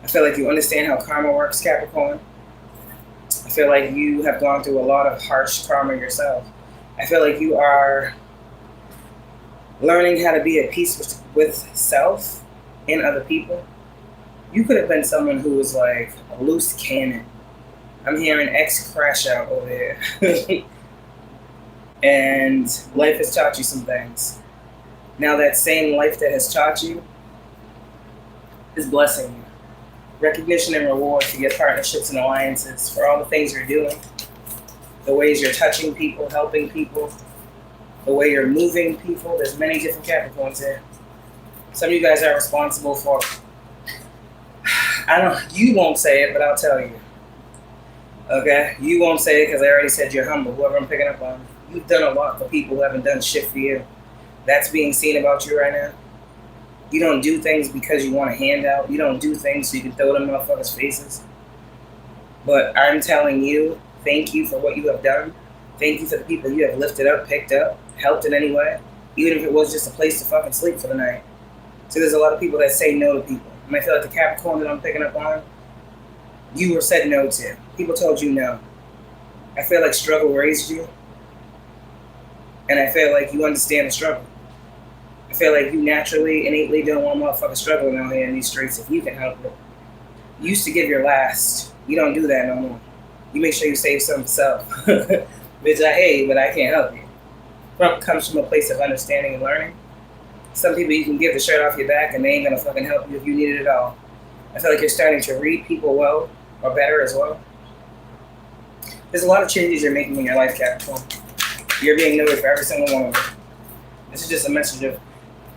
I feel like you understand how karma works, Capricorn. I feel like you have gone through a lot of harsh karma yourself. I feel like you are learning how to be at peace with self and other people. You could have been someone who was like a loose cannon. I'm hearing X crash out over here. And life has taught you some things. Now that same life that has taught you is blessing you. Recognition and reward for your partnerships and alliances, for all the things you're doing, the ways you're touching people, helping people, the way you're moving people. There's many different Capricorns here. Some of you guys are responsible for, you won't say it, but I'll tell you. Okay? You won't say it because I already said you're humble, whoever I'm picking up on. You've done a lot for people who haven't done shit for you. That's being seen about you right now. You don't do things because you want a handout. You don't do things so you can throw them in motherfuckers' faces. But I'm telling you, thank you for what you have done. Thank you for the people you have lifted up, picked up, helped in any way. Even if it was just a place to fucking sleep for the night. So there's a lot of people that say no to people. And I feel like the Capricorn that I'm picking up on, you were said no to. People told you no. I feel like struggle raised you. And I feel like you understand the struggle. I feel like you naturally, innately don't want motherfuckers struggling out here in these streets if you can help it. You used to give your last. You don't do that no more. You make sure you save some for self. Bitch, I hate you, but I can't help you. It comes from a place of understanding and learning. Some people you can give the shirt off your back and they ain't gonna fucking help you if you need it at all. I feel like you're starting to read people well, or better as well. There's a lot of changes you're making in your life, Capricorn. You're being noted for every single one of them. This is just a message of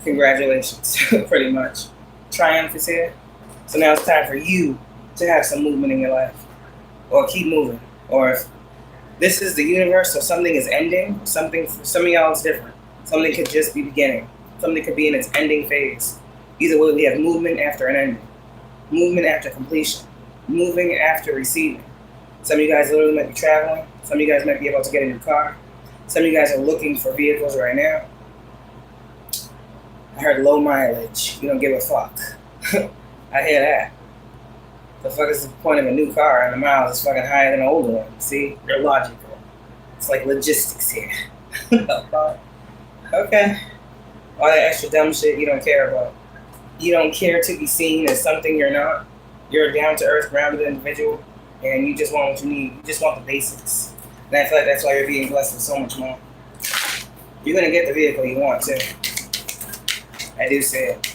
congratulations, pretty much. Triumph is here. So now it's time for you to have some movement in your life. Or keep moving. Or if this is the universe, so something is ending, something for some of y'all is different. Something could just be beginning. Something could be in its ending phase. Either way, we have movement after an ending, movement after completion, moving after receiving. Some of you guys literally might be traveling. Some of you guys might be about to get a new car. Some of you guys are looking for vehicles right now. I heard low mileage. You don't give a fuck. I hear that. The fuck is the point of a new car and the miles is fucking higher than an older one? See? They're logical. It's like logistics here. Okay. All that extra dumb shit you don't care about. You don't care to be seen as something you're not. You're a down-to-earth, grounded individual, and you just want what you need. You just want the basics. And I feel like that's why you're being blessed with so much more. You're going to get the vehicle you want, too. I do say it.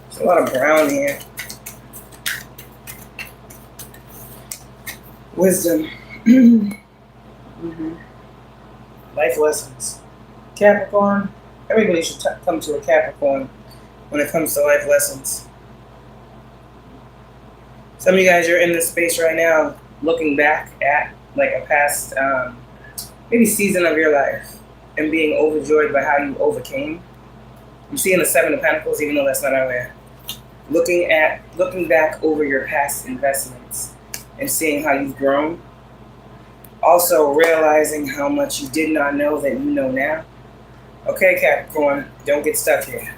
There's a lot of brown here. Wisdom. Life lessons. Capricorn. Everybody should come to a Capricorn when it comes to life lessons. Some of you guys are in this space right now looking back at like a past maybe season of your life and being overjoyed by how you overcame. You see in the Seven of Pentacles, even though that's not out there. Looking back over your past investments and seeing how you've grown. Also realizing how much you did not know that you know now. Okay, Capricorn, don't get stuck here.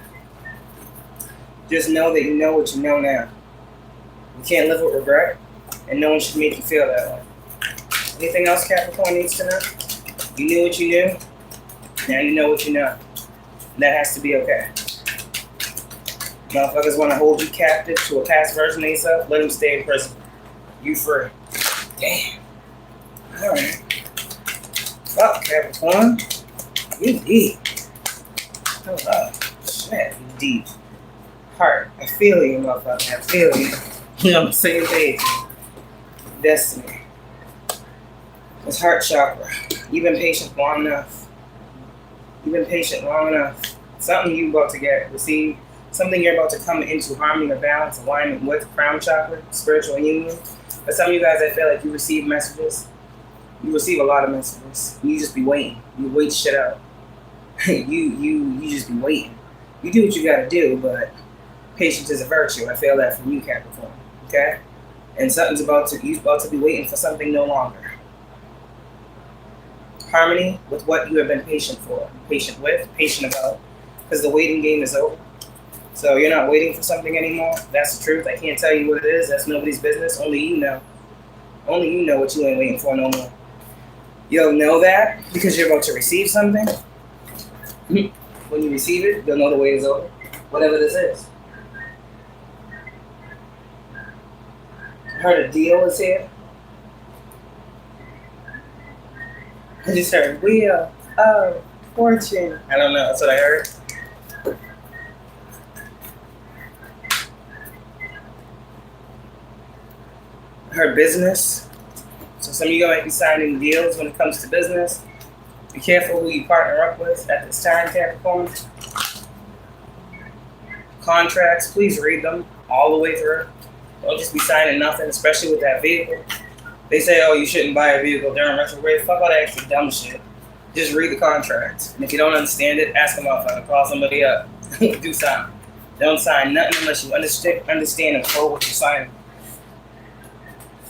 Just know that you know what you know now. You can't live with regret, and no one should make you feel that way. Anything else Capricorn needs to know? You knew what you knew, now you know what you know. And that has to be okay. Motherfuckers want to hold you captive to a past version of yourself, let them stay in prison. You free. Damn. Alright. Fuck, Capricorn. You deep. Oh, shit, you deep. Heart. I feel you, motherfucker. I feel you. You're on the same page. Destiny. It's heart chakra. You've been patient long enough. You've been patient long enough. Something you about to receive. Something you're about to come into harmony or balance, alignment with crown chakra, spiritual union. But some of you guys, I feel like you receive messages. You receive a lot of messages. You just be waiting. You wait shit out. you just be waiting. You do what you gotta do, but patience is a virtue. I feel that from you, Capricorn. Okay? And you're about to be waiting for something no longer. Harmony with what you have been patient for, patient with, patient about. Because the waiting game is over. So you're not waiting for something anymore. That's the truth. I can't tell you what it is. That's nobody's business. Only you know. Only you know what you ain't waiting for no more. You'll know that because you're about to receive something. When you receive it, you'll know the wait is over. Whatever this is. I heard a deal is here. I just heard wheel of fortune. I don't know. That's what I heard. I heard business. So some of you might be signing deals when it comes to business. Be careful who you partner up with at this time, Capricorn. Contracts, please read them all the way through. Don't just be signing nothing, especially with that vehicle. They say, oh, you shouldn't buy a vehicle during retrograde. Fuck all that extra dumb shit. Just read the contract. And if you don't understand it, ask them motherfucker. Call somebody up. Do something. Don't sign nothing unless you understand and follow what you're signing.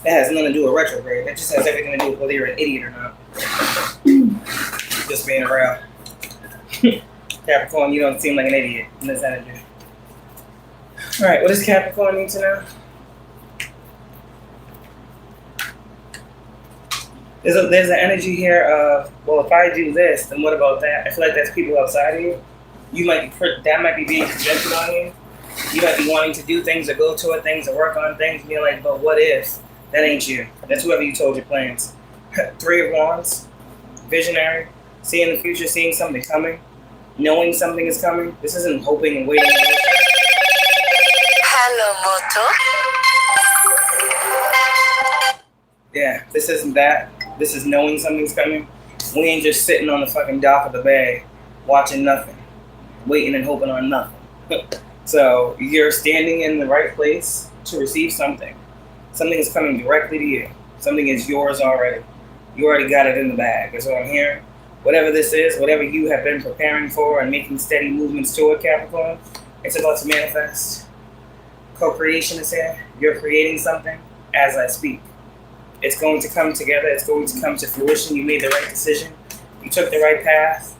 That has nothing to do with retrograde. That just has everything to do with whether you're an idiot or not. Just being around. Capricorn, you don't seem like an idiot in this energy. Alright, what does Capricorn need to know? There's an energy here of, well, if I do this, then what about that? I feel like that's people outside of you. That might be being projected on you. You might be wanting to do things or go toward things or work on things and you're like, but what if? That ain't you. That's whoever you told your plans. Three of Wands, visionary, seeing the future, seeing something coming, knowing something is coming. This isn't hoping and waiting. Hello, Moto. Yeah, this isn't that. This is knowing something's coming. We ain't just sitting on the fucking dock of the bay watching nothing, waiting and hoping on nothing. So you're standing in the right place to receive something. Something is coming directly to you. Something is yours already. You already got it in the bag, is what I'm hearing. Whatever this is, whatever you have been preparing for and making steady movements toward, Capricorn, it's about to manifest. Co-creation is here. You're creating something as I speak. It's going to come together. It's going to come to fruition. You made the right decision. You took the right path.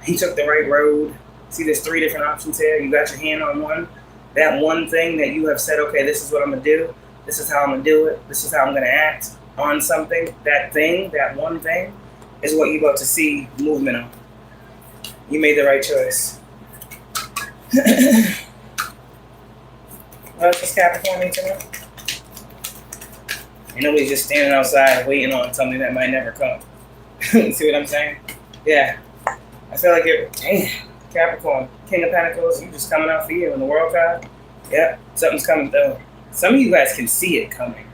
You took the right road. See, there's 3 different options here. You got your hand on one. That one thing that you have said, okay, this is what I'm going to do. This is how I'm going to do it. This is how I'm going to act on something. That thing, that one thing, is what you're about to see movement on. You made the right choice. What else is Capricorn need to know? And nobody's just standing outside waiting on something that might never come. See what I'm saying? Yeah. I feel like you're, damn, Capricorn, King of Pentacles, you just coming out for you in the world card. Yeah, something's coming through. Some of you guys can see it coming.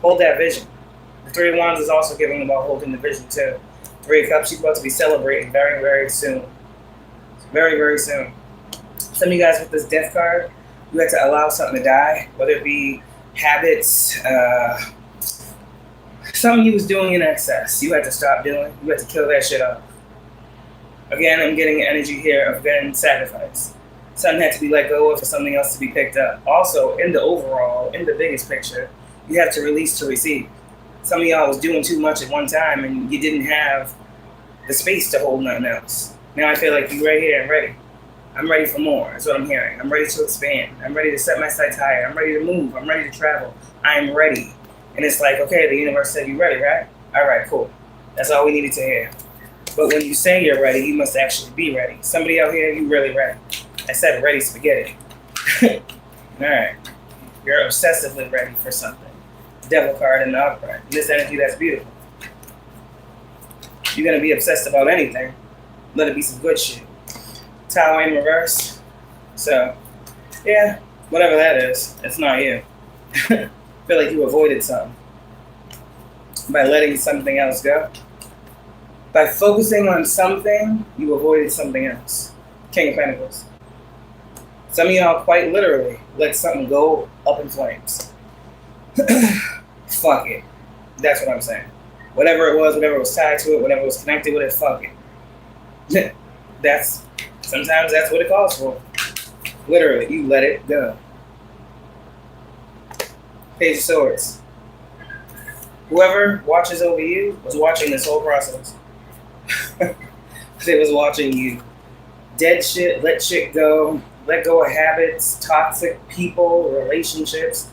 Hold that vision. The 3 of Wands is also giving about holding the vision too. 3 of Cups, you're about to be celebrating very, very soon. Very, very soon. Some of you guys with this death card, you had to allow something to die, whether it be habits, something you was doing in excess. You had to stop doing. You had to kill that shit off. Again, I'm getting energy here of getting sacrifice. Something had to be let go of for something else to be picked up. Also, in the overall, in the biggest picture, you have to release to receive. Some of y'all was doing too much at one time and you didn't have the space to hold nothing else. Now I feel like you're right here and ready. I'm ready for more, that's what I'm hearing. I'm ready to expand. I'm ready to set my sights higher. I'm ready to move. I'm ready to travel. I'm ready. And it's like, okay, the universe said you're ready, right? All right, cool. That's all we needed to hear. But when you say you're ready, you must actually be ready. Somebody out here, you really ready. I said ready spaghetti. All right. You're obsessively ready for something. Devil card in the upright. This energy, that's beautiful. You're going to be obsessed about anything. Let it be some good shit. Tower in reverse. So, yeah, whatever that is, it's not you. I feel like you avoided something by letting something else go. By focusing on something, you avoided something else. King of Pentacles. Some of y'all quite literally let something go up in flames. Fuck it. That's what I'm saying. Whatever it was, whatever was tied to it, whatever was connected with it, fuck it. Sometimes that's what it calls for. Literally, you let it go. Page of Swords. Whoever watches over you was watching this whole process. They was watching you. Dead shit, let shit go. Let go of habits, toxic people, relationships,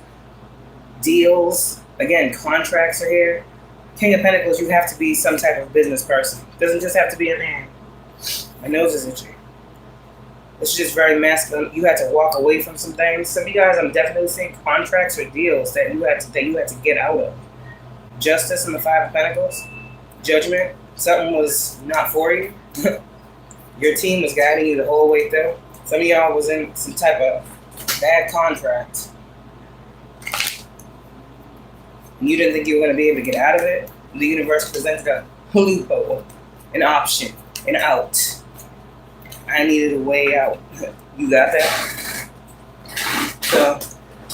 deals. Again, contracts are here. King of Pentacles, you have to be some type of business person. Doesn't just have to be a man. My nose is itchy. It's just very masculine. You had to walk away from some things. Some of you guys, I'm definitely seeing contracts or deals that you had to get out of. Justice in the 5 of Pentacles. Judgment. Something was not for you. Your team was guiding you the whole way through. Some of y'all was in some type of bad contract. And you didn't think you were going to be able to get out of it. The universe presented a loophole, an option, an out. I needed a way out. You got that? So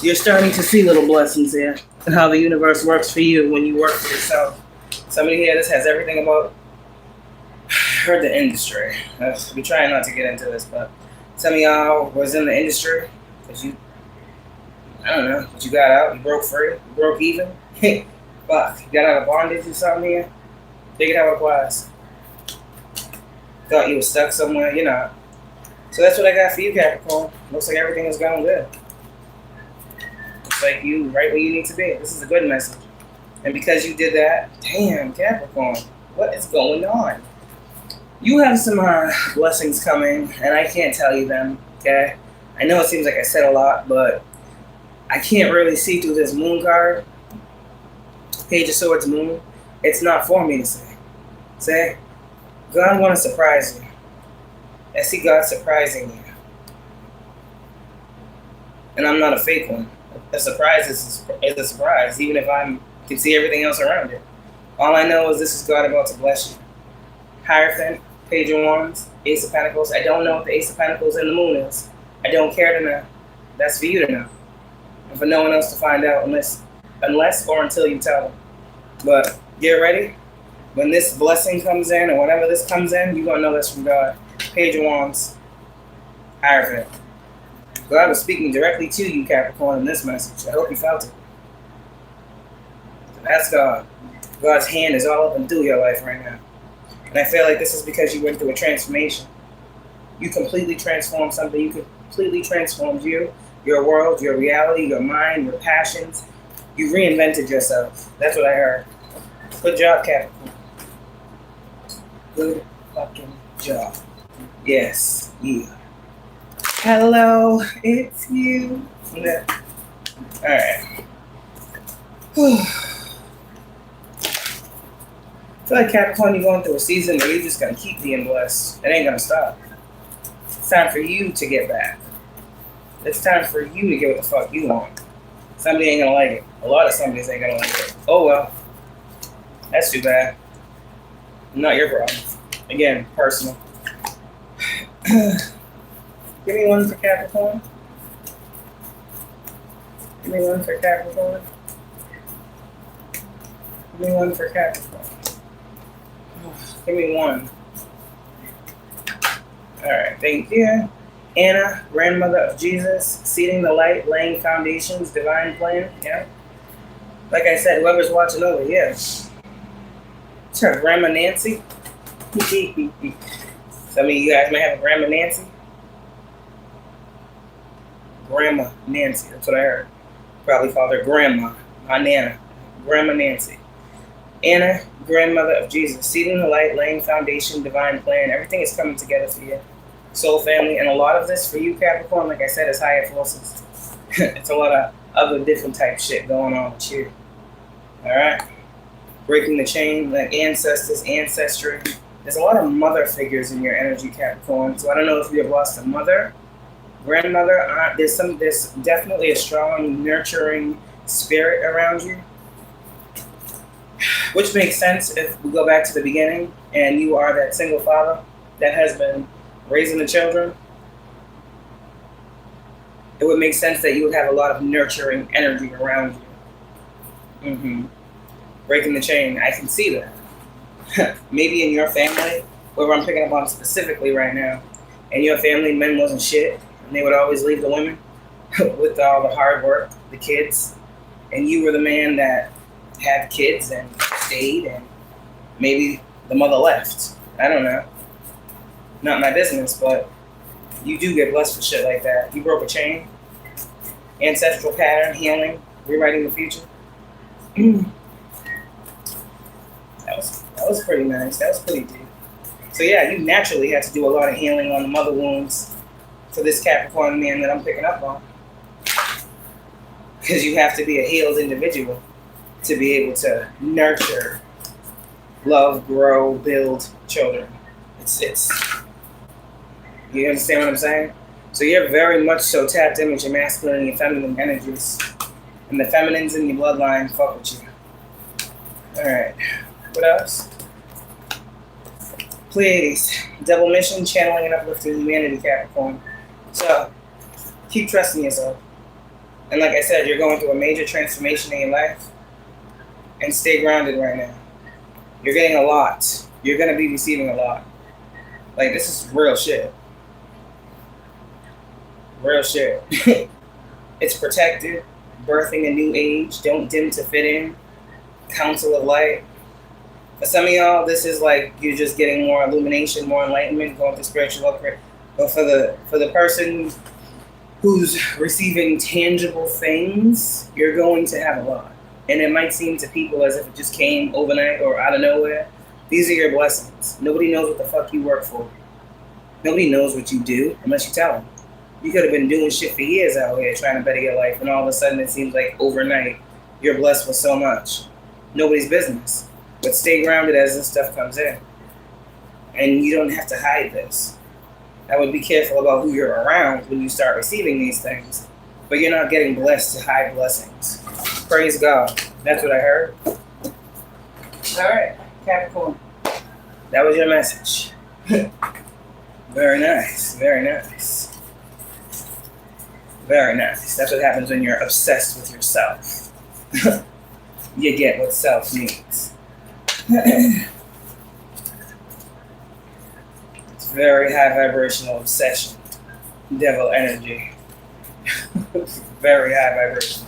you're starting to see little blessings here and how the universe works for you when you work for yourself. Somebody here, this has everything about the industry. We're trying not to get into this, but some of y'all was in the industry because you, I don't know, but you got out, you broke free, you broke even. Fuck, you got out of bondage or something here? Figured out what it was. Thought you were stuck somewhere, you're not. So that's what I got for you, Capricorn. Looks like everything is going good. Looks like you right where you need to be. This is a good message. And because you did that, damn, Capricorn, what is going on? You have some blessings coming, and I can't tell you them, okay? I know it seems like I said a lot, but I can't really see through this moon card. Page of Swords moon. It's not for me to say. Say, God want to surprise you. I see God surprising you. And I'm not a fake one. A surprise is a surprise, even if I can see everything else around it. All I know is this is God about to bless you. Hierophant, Page of Wands, Ace of Pentacles. I don't know what the Ace of Pentacles and the Moon is. I don't care to know. That's for you to know. And for no one else to find out unless or until you tell them. But get ready. When this blessing comes in, or whenever this comes in, you're going to know that's from God. Page of Wands. Hierophant. God was speaking directly to you, Capricorn, in this message. I hope you felt it. That's God. God's hand is all up and through your life right now. And I feel like this is because you went through a transformation. You completely transformed something. You completely transformed you, your world, your reality, your mind, your passions. You reinvented yourself. That's what I heard. Good job, Capricorn. Good fucking job. Yes, yeah. Hello, it's you. Yeah. Alright. I feel like Capricorn, you're going through a season where you're just going to keep being blessed. It ain't going to stop. It's time for you to get back. It's time for you to get what the fuck you want. Somebody ain't going to like it. A lot of somebody's ain't going to like it. Oh well. That's too bad. Not your problem. Again, personal. Give me one for Capricorn. Give me one for Capricorn. Give me one for Capricorn. Give me one. Alright, thank you. Anna, grandmother of Jesus, seeding the light, laying foundations, divine plan. Yeah. Like I said, whoever's watching over, yeah. It's her Grandma Nancy. Some of you guys may have a Grandma Nancy. Grandma Nancy, that's what I heard. Probably called her Grandma, not Nana. Grandma Nancy. Anna, grandmother of Jesus, seeding the light, laying foundation, divine plan. Everything is coming together for you. Soul family, and a lot of this for you, Capricorn, like I said, is higher forces. It's a lot of other different type shit going on with you. Alright? Breaking the chain, like ancestors, ancestry. There's a lot of mother figures in your energy, Capricorn. So I don't know if you have lost a mother, grandmother, aunt. There's definitely a strong, nurturing spirit around you. Which makes sense if we go back to the beginning and you are that single father that has been raising the children. It would make sense that you would have a lot of nurturing energy around you. Breaking the chain, I can see that. Maybe in your family, whoever I'm picking up on specifically right now, in your family, men wasn't shit, and they would always leave the women with all the hard work, the kids, and you were the man that had kids and stayed, and maybe the mother left. I don't know. Not my business, but you do get blessed for shit like that. You broke a chain, ancestral pattern, healing, rewriting the future. That was pretty nice. That was pretty deep. So yeah, you naturally had to do a lot of healing on the mother wounds for this Capricorn man that I'm picking up on. Because you have to be a healed individual to be able to nurture, love, grow, build children. It's you understand what I'm saying? So you're very much so tapped in with your masculine and your feminine energies. And the feminines in your bloodline fuck with you. Alright. What else? Please. Double mission, channeling and uplifting humanity, Capricorn. So, keep trusting yourself. And like I said, you're going through a major transformation in your life. And stay grounded right now. You're getting a lot. You're going to be receiving a lot. Like, this is real shit. Real shit. It's protected. Birthing a new age. Don't dim to fit in. Council of light. For some of y'all, this is like you're just getting more illumination, more enlightenment, going through spiritual upgrade. But for the person who's receiving tangible things, you're going to have a lot. And it might seem to people as if it just came overnight or out of nowhere. These are your blessings. Nobody knows what the fuck you work for. Nobody knows what you do unless you tell them. You could have been doing shit for years out here trying to better your life, and all of a sudden it seems like overnight you're blessed with so much. Nobody's business. But stay grounded as this stuff comes in. And you don't have to hide this. I would be careful about who you're around when you start receiving these things. But you're not getting blessed to hide blessings. Praise God. That's what I heard. Alright, Capricorn. That was your message. Very nice. Very nice. Very nice. That's what happens when you're obsessed with yourself. You get what self needs. It's very high vibrational obsession. Devil energy. Very high vibration.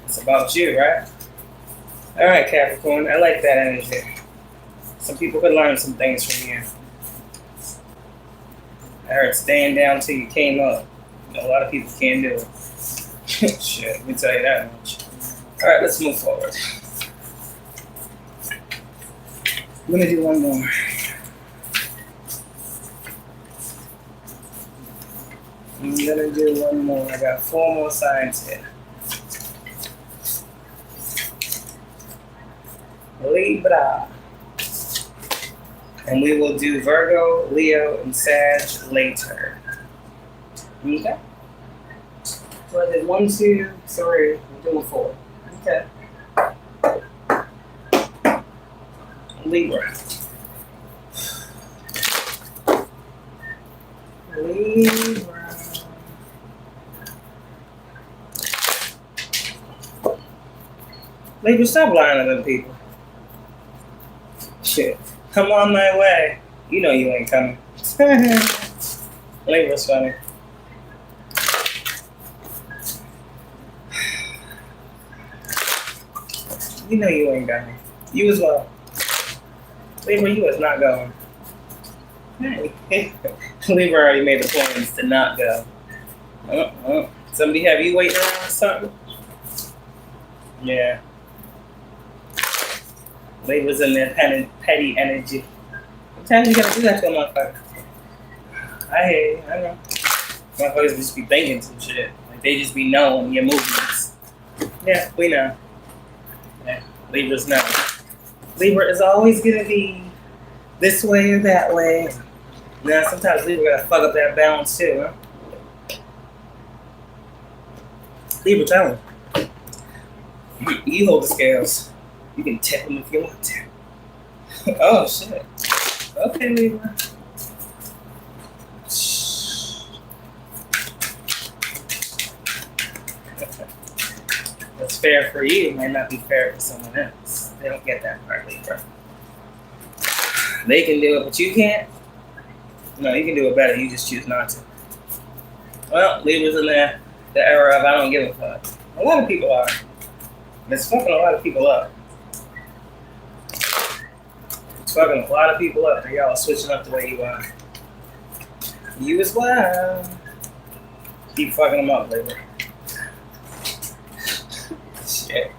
It's about you, right? Alright, Capricorn. I like that energy. Some people could learn some things from you. I heard staying down till you came up. A lot of people can't do it. Shit, let me tell you that much. Alright, let's move forward. I'm gonna do one more. I got 4 more signs here. Libra. And we will do Virgo, Leo, and Sag later. Okay? So I did 1, 2, 3. I'm doing 4. Okay. Libra. Libra, stop lying to them people. Shit. Come on my way. You know you ain't coming. Libra's funny. You know you ain't going. You as well. Libra, you is not going. Hey. Libra already made the plans to not go. Somebody have you waiting around or something? Yeah. Libra's in their petty energy. Sometimes you gotta do that to a motherfucker. I hear you, I know. Motherfuckers just be thinking some shit. Like they just be knowing your movements. Yeah, we know. Yeah, Libra's know. Libra is always gonna be this way or that way. Now sometimes Libra gotta fuck up that balance too, huh? Libra, tell him. You hold the scales. You can tip them if you want to. Oh shit. Okay, Libra. What's fair for you might not be fair for someone else. They don't get that part, Libra. They can do it, but you can't. No, you can do it better. You just choose not to. Well, Libra's in the era of I don't give a fuck. A lot of people are. It's fucking a lot of people up. It's fucking a lot of people up. And y'all are switching up the way you are. You as well. Keep fucking them up, Libra. Shit.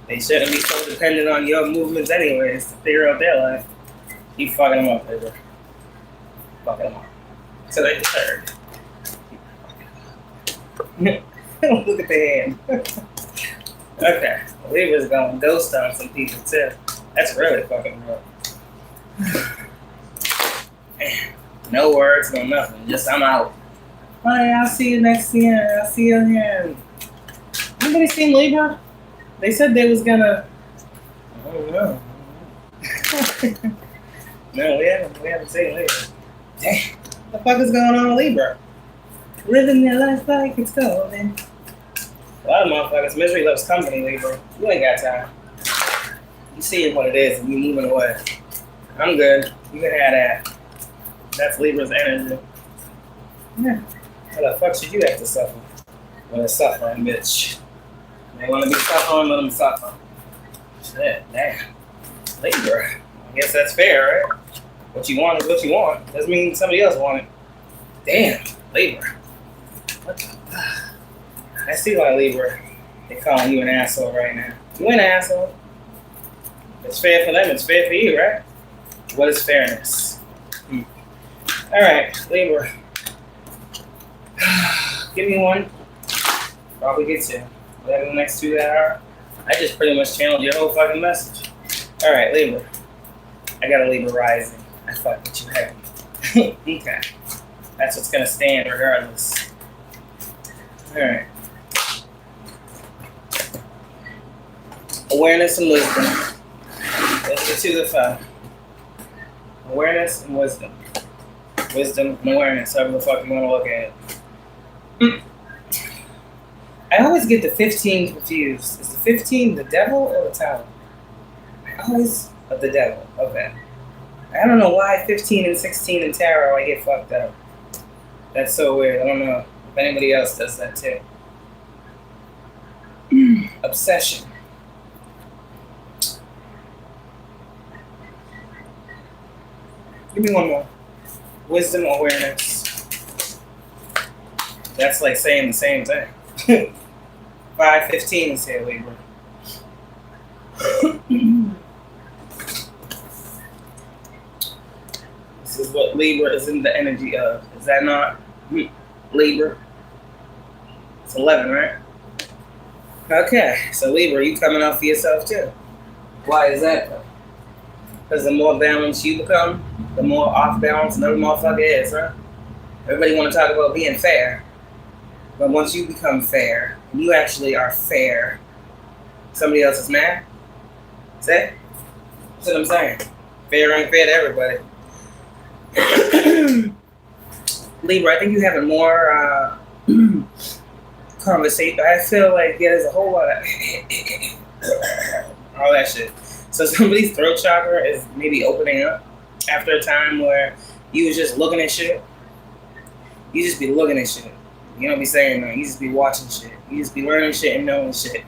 They shouldn't be so dependent on your movements anyways to figure out their life. Keep fucking them up, Libra. Fucking them up. So they deserve. Look at the hand. Okay. Libra's going ghost on some people too. That's really fucking rough. No words, no nothing. Just I'm out. Bye, I'll see you next year. I'll see you again. Anybody seen Libra? They said they was gonna. I don't know. No, we haven't seen Libra. Damn, what the fuck is going on with Libra? Living their life like it's golden. A lot of motherfuckers, misery loves company, Libra. You ain't got time. You see it what it is and you moving away. I'm good. You can have that. That's Libra's energy. Yeah. How the fuck should you have to suffer? When it's suffering, bitch. They want to be suffering, let them suffer. Shit, damn. Libra. I guess that's fair, right? What you want is what you want. Doesn't mean somebody else want it. Damn, Libra. What the fuck? I see why Libra, they're calling you an asshole right now. You an asshole. It's fair for them, it's fair for you, right? What is fairness? Alright, Libra. Give me one. Probably get you. Whatever the next 2 hours. I just pretty much channeled your whole fucking message. Alright, Libra. I got a Libra rising. I fuck with you heavy. Okay. That's what's gonna stand regardless. Alright. Awareness and wisdom. Those are 2 to 5. Awareness and wisdom. Wisdom and awareness, however the fuck you want to look at it. Mm. I always get the 15 confused. Is the 15 the devil or the tower? I always of the devil. Okay. I don't know why 15 and 16 in tarot I get fucked up. That's so weird. I don't know if anybody else does that too. Obsession. Give me one more. Wisdom, awareness. That's like saying the same thing. 5:15 is here, Libra. This is what Libra is in the energy of. Is that not Libra? It's 11, right? Okay, so Libra, you coming out for yourself too. Why is that though? Because the more balanced you become, the more off balance another motherfucker is, huh? Everybody want to talk about being fair. But once you become fair, and you actually are fair, somebody else is mad? See? That's what I'm saying. Fair, unfair to everybody. Libra, I think you having more conversation. I feel like there's a whole lot of all that shit. So somebody's throat chakra is maybe opening up after a time where you was just looking at shit. You just be looking at shit. You don't be saying nothing. You just be watching shit. You just be learning shit and knowing shit.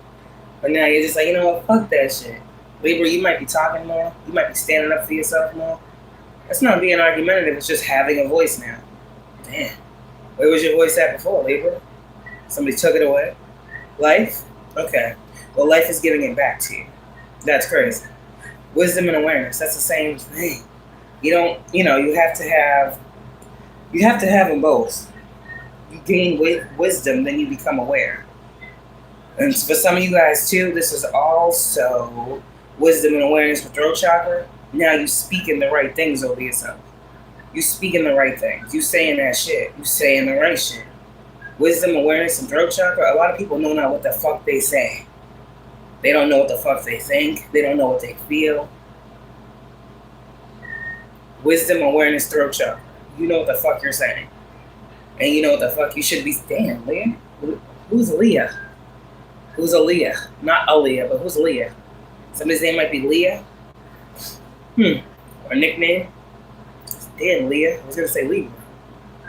But now you're just like, you know what? Fuck that shit. Libra, you might be talking more. You might be standing up for yourself more. That's not being argumentative. It's just having a voice now. Damn. Where was your voice at before, Libra? Somebody took it away? Life? Okay. Well, life is giving it back to you. That's crazy. Wisdom and awareness. That's the same thing. You don't, you have to have them both. You gain wisdom, then you become aware. And for some of you guys too, this is also wisdom and awareness with throat chakra. Now you speaking the right things over yourself. You speaking the right things. You saying that shit. You saying the right shit. Wisdom, awareness, and throat chakra, a lot of people know not what the fuck they say. They don't know what the fuck they think. They don't know what they feel. Wisdom, awareness, throat chakra. You know what the fuck you're saying. And you know what the fuck you should be. Damn, Leah? Who's Leah? Who's Aaliyah? Not Aaliyah, but who's Leah? Somebody's name might be Leah. Or a nickname. Damn, Leah. I was gonna say Leah.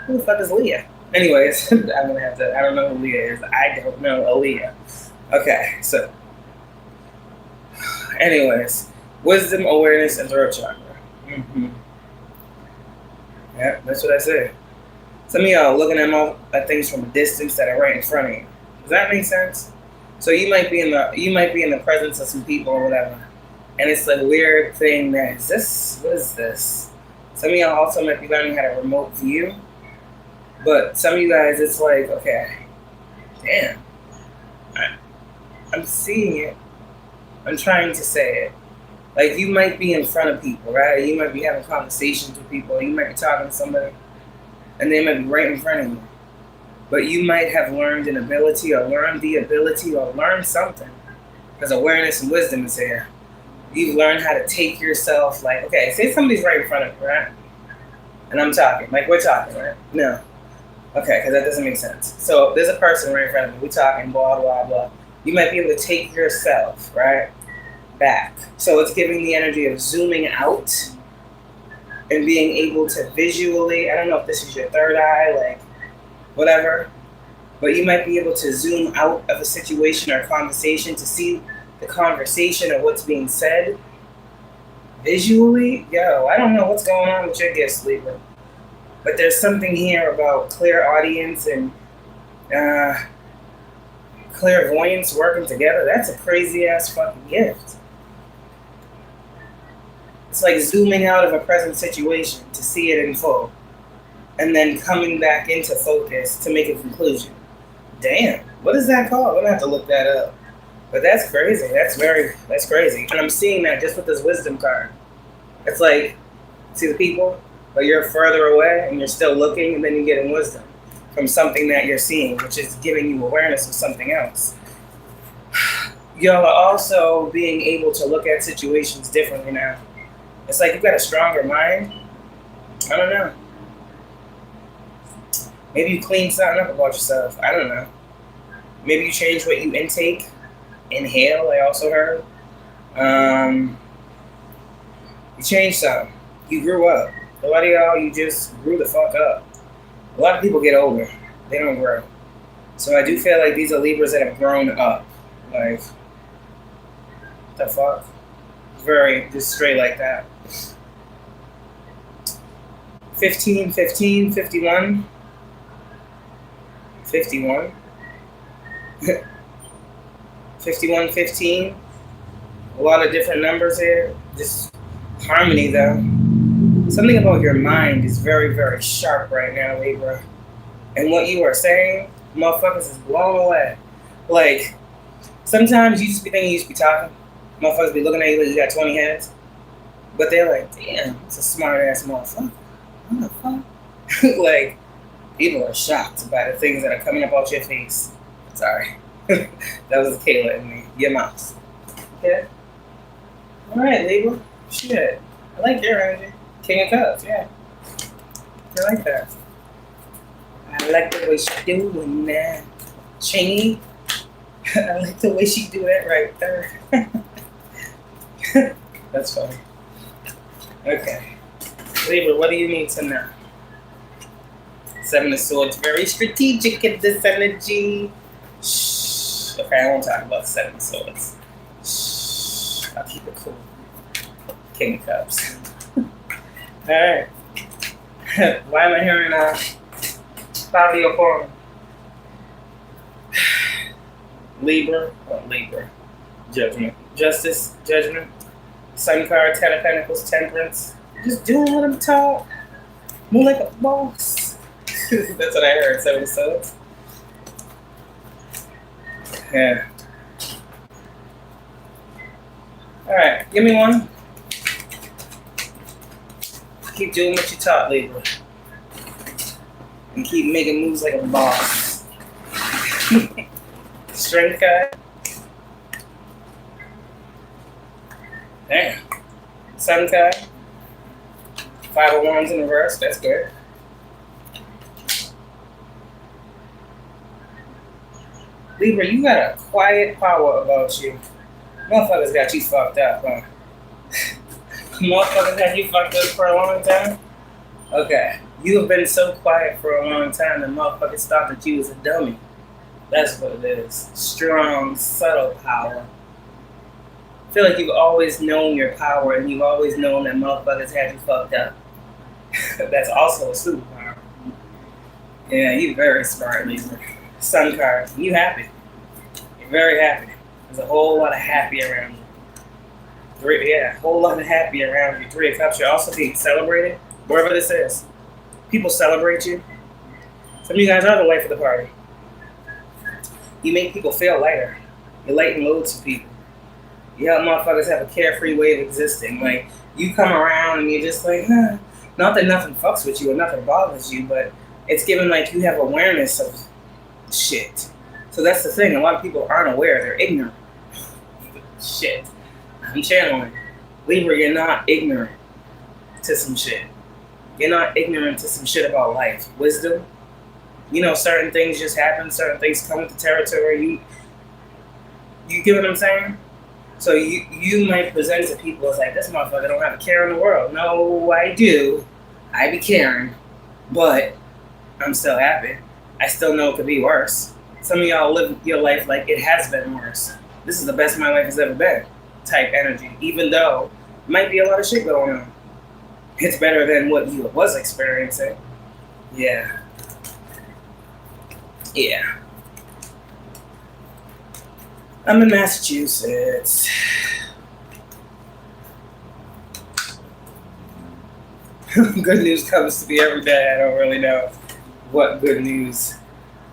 Who the fuck is Leah? Anyways, I'm gonna have to. I don't know who Leah is. I don't know Aaliyah. Okay, so. Anyways, wisdom, awareness, and throat chakra. Yeah, that's what I said. Some of y'all looking at things from a distance that are right in front of you. Does that make sense? So you might be in the presence of some people or whatever, and it's a weird thing that what is this? Some of y'all also might be learning how to remote view, but some of you guys, it's like, okay, damn, I'm seeing it. I'm trying to say it. Like, you might be in front of people, right? You might be having conversations with people. You might be talking to somebody, and they might be right in front of you. But you might have learned an ability or learned the ability or learned something. Because awareness and wisdom is here. You've learned how to take yourself, like, okay, say somebody's right in front of you, right? And I'm talking. Like, we're talking, right? No. Okay, because that doesn't make sense. So there's a person right in front of me. We're talking, blah, blah, blah. You might be able to take yourself, right, back. So it's giving the energy of zooming out and being able to visually, I don't know if this is your third eye, like, whatever, but you might be able to zoom out of a situation or a conversation to see the conversation or what's being said visually. Yo, I don't know what's going on with your gifts, Libra, but there's something here about clairaudience and clairvoyance working together. That's a crazy ass fucking gift. It's like zooming out of a present situation to see it in full, and then coming back into focus to make a conclusion. Damn, what is that called? I'm gonna have to look that up. But that's crazy. That's crazy. And I'm seeing that just with this wisdom card. It's like, see the people, but you're further away and you're still looking, and then you're getting wisdom from something that you're seeing, which is giving you awareness of something else. Y'all are also being able to look at situations differently now. It's like you've got a stronger mind. I don't know. Maybe you clean something up about yourself. I don't know. Maybe you change what you inhale. I also heard. You changed something. You grew up. A lot of y'all, you just grew the fuck up. A lot of people get older. They don't grow. So I do feel like these are Libras that have grown up. Like, the fuck? Very, just straight like that. 15, 15, 51. 51. 51, 15. A lot of different numbers here. Just harmony, though. Something about your mind is very, very sharp right now, Libra. And what you are saying, motherfuckers, is blown away. Like, sometimes you just be thinking you just be talking. Motherfuckers be looking at you like you got 20 heads. But they're like, damn, it's a smart ass motherfucker. What the fuck? Like, people are shocked by the things that are coming up out your face. Sorry. That was Kayla and me. Your mouse. Okay? Alright, Libra. Shit. I like your energy. King of Cups, yeah. I like that. I like the way she doing that. Chingy. I like the way she do that right there. That's funny. Okay. Libra, what do you need to know? Seven of Swords, very strategic in this energy. Shh. Okay, I won't talk about the Seven of Swords. Shh. I'll keep it cool. King of Cups. Alright. Why am I hearing Fabio Forum? Libra. What Libra? Judgment. Justice. Judgment. Sun card. Ten of Pentacles. Temperance. Just doing what I'm taught. Move like a boss. That's what I heard. Seven of Swords. Yeah. Alright. Give me one. Keep doing what you taught, Libra. And keep making moves like a boss. Strength card. Damn. Sun card. Five of Wands in reverse. That's good. Libra, you got a quiet power about you. Motherfuckers got you fucked up, huh? Motherfuckers had you fucked up for a long time? Okay. You have been so quiet for a long time that motherfuckers thought that you was a dummy. That's what it is. Strong, subtle power. I feel like you've always known your power and you've always known that motherfuckers had you fucked up. That's also a superpower. Yeah, you're very smart, Libra. Sun card. You happy. You're very happy. There's a whole lot of happy around you. Yeah, a whole lot of happy around you. Three of Cups. You're also being celebrated. Wherever this is. People celebrate you. Some of you guys are the life of the party. You make people feel lighter. You lighten loads for people. You help motherfuckers have a carefree way of existing. Like, you come around and you're just like, huh. Not that nothing fucks with you or nothing bothers you, but it's given like you have awareness of shit. So that's the thing. A lot of people aren't aware. They're ignorant. Shit. I'm channeling. Libra, you're not ignorant to some shit. You're not ignorant to some shit about life. Wisdom. You know, certain things just happen. Certain things come with the territory. You get what I'm saying? So you might present to people as like, this motherfucker don't have a care in the world. No, I do. I be caring. But I'm still happy. I still know it could be worse. Some of y'all live your life like it has been worse. This is the best my life has ever been. Type energy. Even though might be a lot of shit going on. It's better than what you was experiencing. Yeah. Yeah. I'm in Massachusetts. Good news comes to me every day. I don't really know what good news.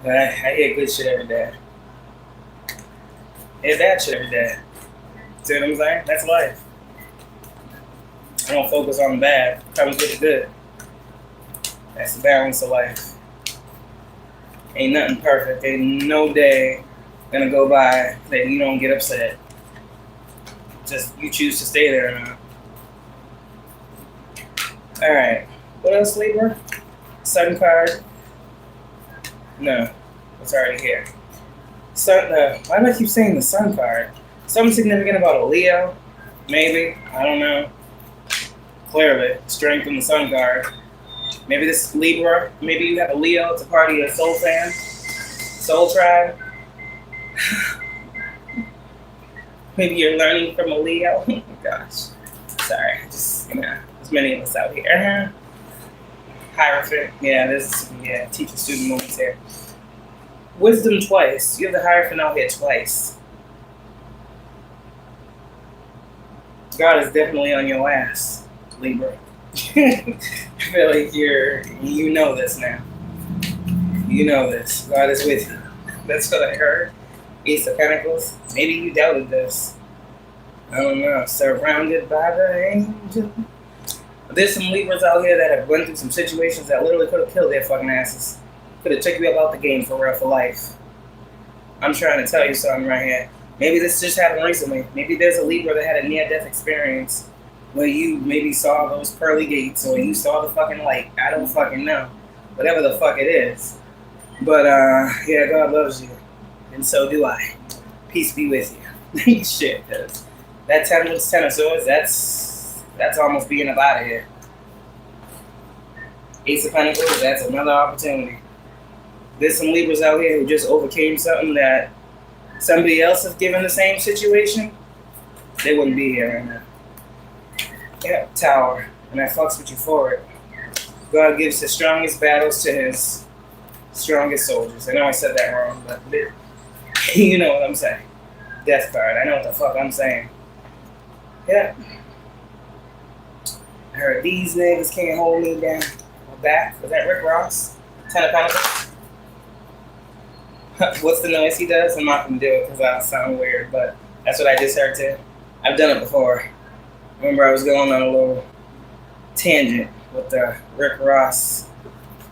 I hear good shit every day. I hear bad shit every day. See what I'm saying? That's life. I don't focus on the bad. Comes with the good. That's the balance of life. Ain't nothing perfect. Ain't no day gonna go by that you don't get upset. Just you choose to stay there or not. Alright. What else, Libra? Sun card. No, it's already here. Sun. Why do I keep saying the sun card? Something significant about a Leo? Maybe. I don't know. Clearly, strength in the sun card. Maybe this is Libra. Maybe you have a Leo. It's a part of your soul fan, soul tribe. Maybe you're learning from a Leo. Oh my gosh. Sorry. Just, there's many of us out here. Hierophant. Yeah, teacher student moments here. Wisdom twice. You have the Hierophant out here twice. God is definitely on your ass, Libra. I feel like you know this now. You know this. God is with you. That's what I heard. Ace of Pentacles. Maybe you doubted this. I don't know. Surrounded by the angel. There's some Libras out here that have went through some situations that literally could have killed their fucking asses. Could have took you up out the game for real, for life. I'm trying to tell you something right here. Maybe this just happened recently. Maybe there's a Libra that had a near-death experience where you maybe saw those pearly gates or you saw the fucking light. I don't fucking know. Whatever the fuck it is. But, yeah, God loves you. And so do I. Peace be with you. Shit, cause that 10 of Swords, that's almost being up out of here. Ace of Pentacles, that's another opportunity. There's some Libras out here who just overcame something that somebody else has given the same situation. They wouldn't be here right now. Yep, Tower. And I fucks with you for it. God gives his strongest battles to his strongest soldiers. I know I said that wrong, but you know what I'm saying. Death card. I know what the fuck I'm saying. Yeah. I heard these niggas can't hold me down. My back. Was that Rick Ross? 10 of Pentacles. What's the noise he does? I'm not going to do it because that'll sound weird, but that's what I just heard too. I've done it before. Remember I was going on a little tangent with the Rick Ross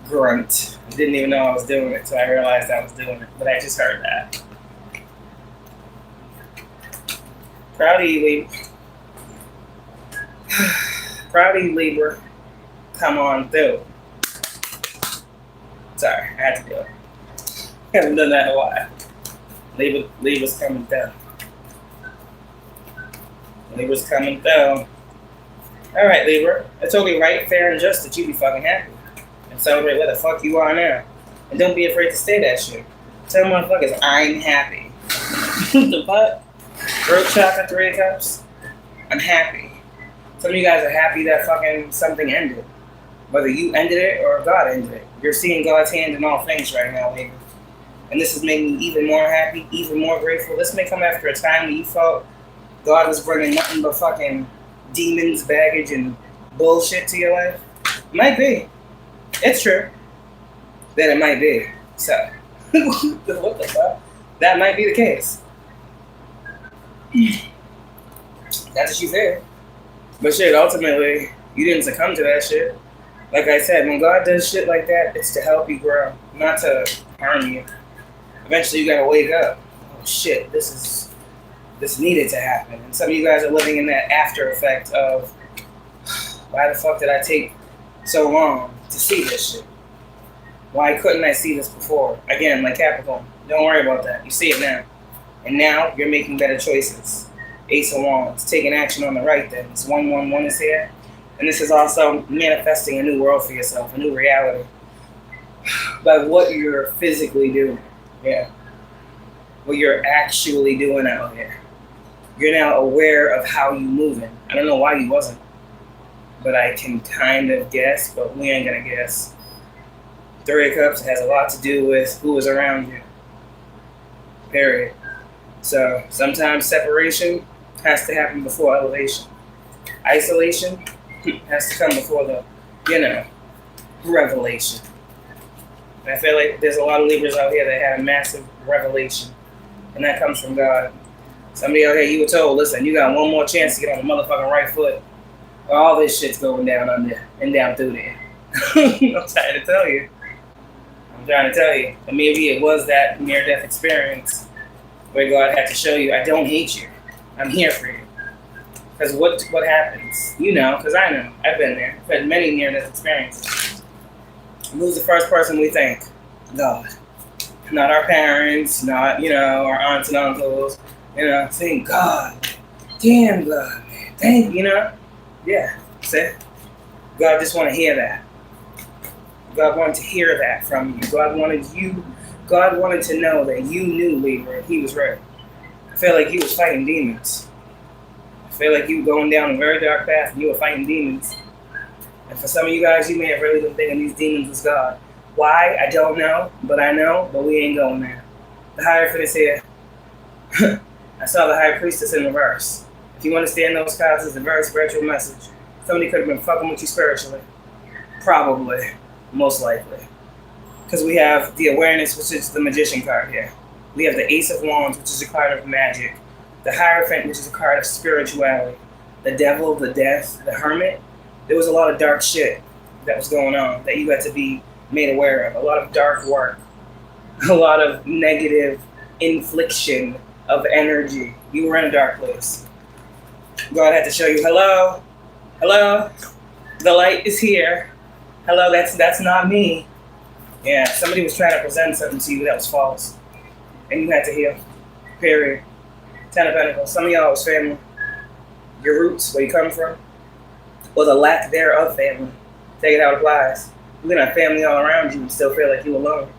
grunt. I didn't even know I was doing it, so I realized I was doing it, but I just heard that. Proud of you, Libra. Proud of you, Libra. Come on through. Sorry, I had to do it. I haven't done that in a while. Libra's coming through. Libra's coming through. Alright, Libra. It's only right, fair, and just that you be fucking happy. And celebrate where the fuck you are now. And don't be afraid to say that shit. Tell motherfuckers, I'm happy. The fuck? Throat chakra, 3 of Cups. I'm happy. Some of you guys are happy that fucking something ended. Whether you ended it or God ended it. You're seeing God's hand in all things right now, Libra. And this is making you even more happy, even more grateful. This may come after a time when you felt God was bringing nothing but fucking demons, baggage, and bullshit to your life. Might be. It's true. That it might be. So, what the fuck? That might be the case. That's what you said. But shit, ultimately, you didn't succumb to that shit. Like I said, when God does shit like that, it's to help you grow, not to harm you. Eventually, you gotta wake up. Oh shit, this needed to happen. And some of you guys are living in that after effect of, why the fuck did I take so long to see this shit? Why couldn't I see this before? Again, like Capricorn, don't worry about that. You see it now. And now, you're making better choices. Ace of Wands, taking action on the right things. 111 is here. And this is also manifesting a new world for yourself, a new reality. By what you're physically doing. Yeah. What you're actually doing out here. You're now aware of how you're moving. I don't know why you wasn't. But I can kind of guess, but we ain't gonna guess. 3 of Cups has a lot to do with who is around you. Period. So sometimes separation has to happen before elevation. Isolation has to come before the, revelation. And I feel like there's a lot of Libras out here that have a massive revelation. And that comes from God. Somebody out here, you were told, listen, you got one more chance to get on the motherfucking right foot. All this shit's going down under and down through there. I'm trying to tell you. And maybe it was that near-death experience where God had to show you, I don't hate you. I'm here for you. Because what happens? You know, because I know. I've been there. I've had many near-death experiences. Who's the first person we think? God. Not our parents, not, our aunts and uncles, saying, God, damn God, man, thank you, Yeah, see? God just want to hear that. God wanted to hear that from you. God wanted to know that you knew Libra, he was right. I felt like you was fighting demons. I feel like you were going down a very dark path and you were fighting demons. And for some of you guys, you may have really been thinking these demons was God. Why? I don't know, but I know, but we ain't going there. The Hierophant is here. I saw the High Priestess in reverse. If you understand those cards, it's a very spiritual message. Somebody could have been fucking with you spiritually. Probably. Most likely. Because we have the Awareness, which is the Magician card here. We have the Ace of Wands, which is a card of magic. The Hierophant, which is a card of spirituality. The Devil, the Death, the Hermit. There was a lot of dark shit that was going on that you had to be made aware of. A lot of dark work. A lot of negative infliction of energy. You were in a dark place. God had to show you, hello, the light is here. Hello, that's not me. Yeah, somebody was trying to present something to you that was false. And you had to heal. Period. 10 of Pentacles. Some of y'all was family. Your roots, where you come from, or the lack thereof family. Take it how it applies. You can have family all around you and still feel like you alone.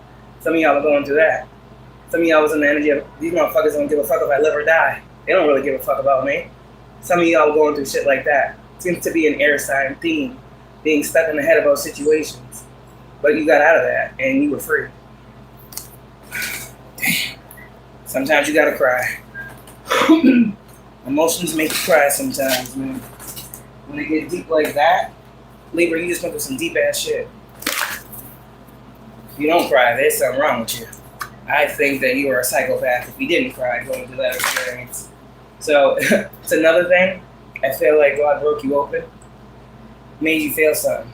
Some of y'all are going through that. Some of y'all was in the energy of, these motherfuckers don't give a fuck if I live or die. They don't really give a fuck about me. Some of y'all are going through shit like that. Seems to be an air sign theme. Being stuck in the head about situations. But you got out of that and you were free. Damn. Sometimes you gotta cry. Emotions make you cry sometimes, man. When they get deep like that, Libra, you just went through some deep ass shit. If you don't cry, there's something wrong with you. I think that you are a psychopath if you didn't cry going through that experience. So, it's another thing. I feel like God broke you open. Made you feel something.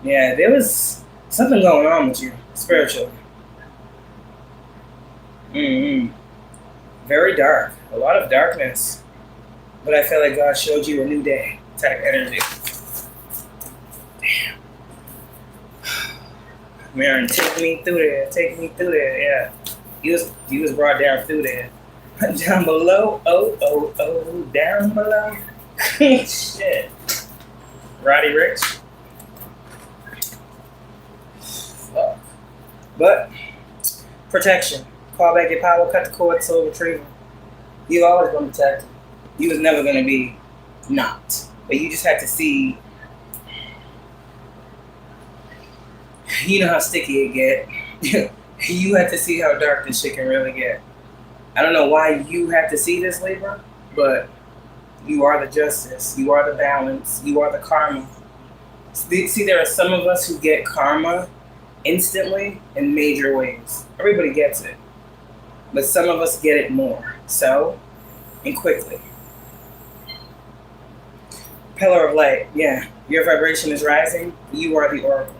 Yeah, there was something going on with you, spiritually. Very dark. A lot of darkness. But I feel like God showed you a new day type energy. Damn. Marin, take me through there, yeah. You was brought down through there. Down below, down below. Shit. Roddy Rich. Fuck. But, protection. Call back your power, cut the cord, soul retrieval. You've always been protected. You was never going to be not. But you just had to see, you know how sticky it get. You have to see how dark this shit can really get. I don't know why you have to see this, Libra, but you are the justice. You are the balance. You are the karma. See, there are some of us who get karma instantly in major ways. Everybody gets it. But some of us get it more. So, and quickly. Pillar of light. Yeah. Your vibration is rising. You are the oracle.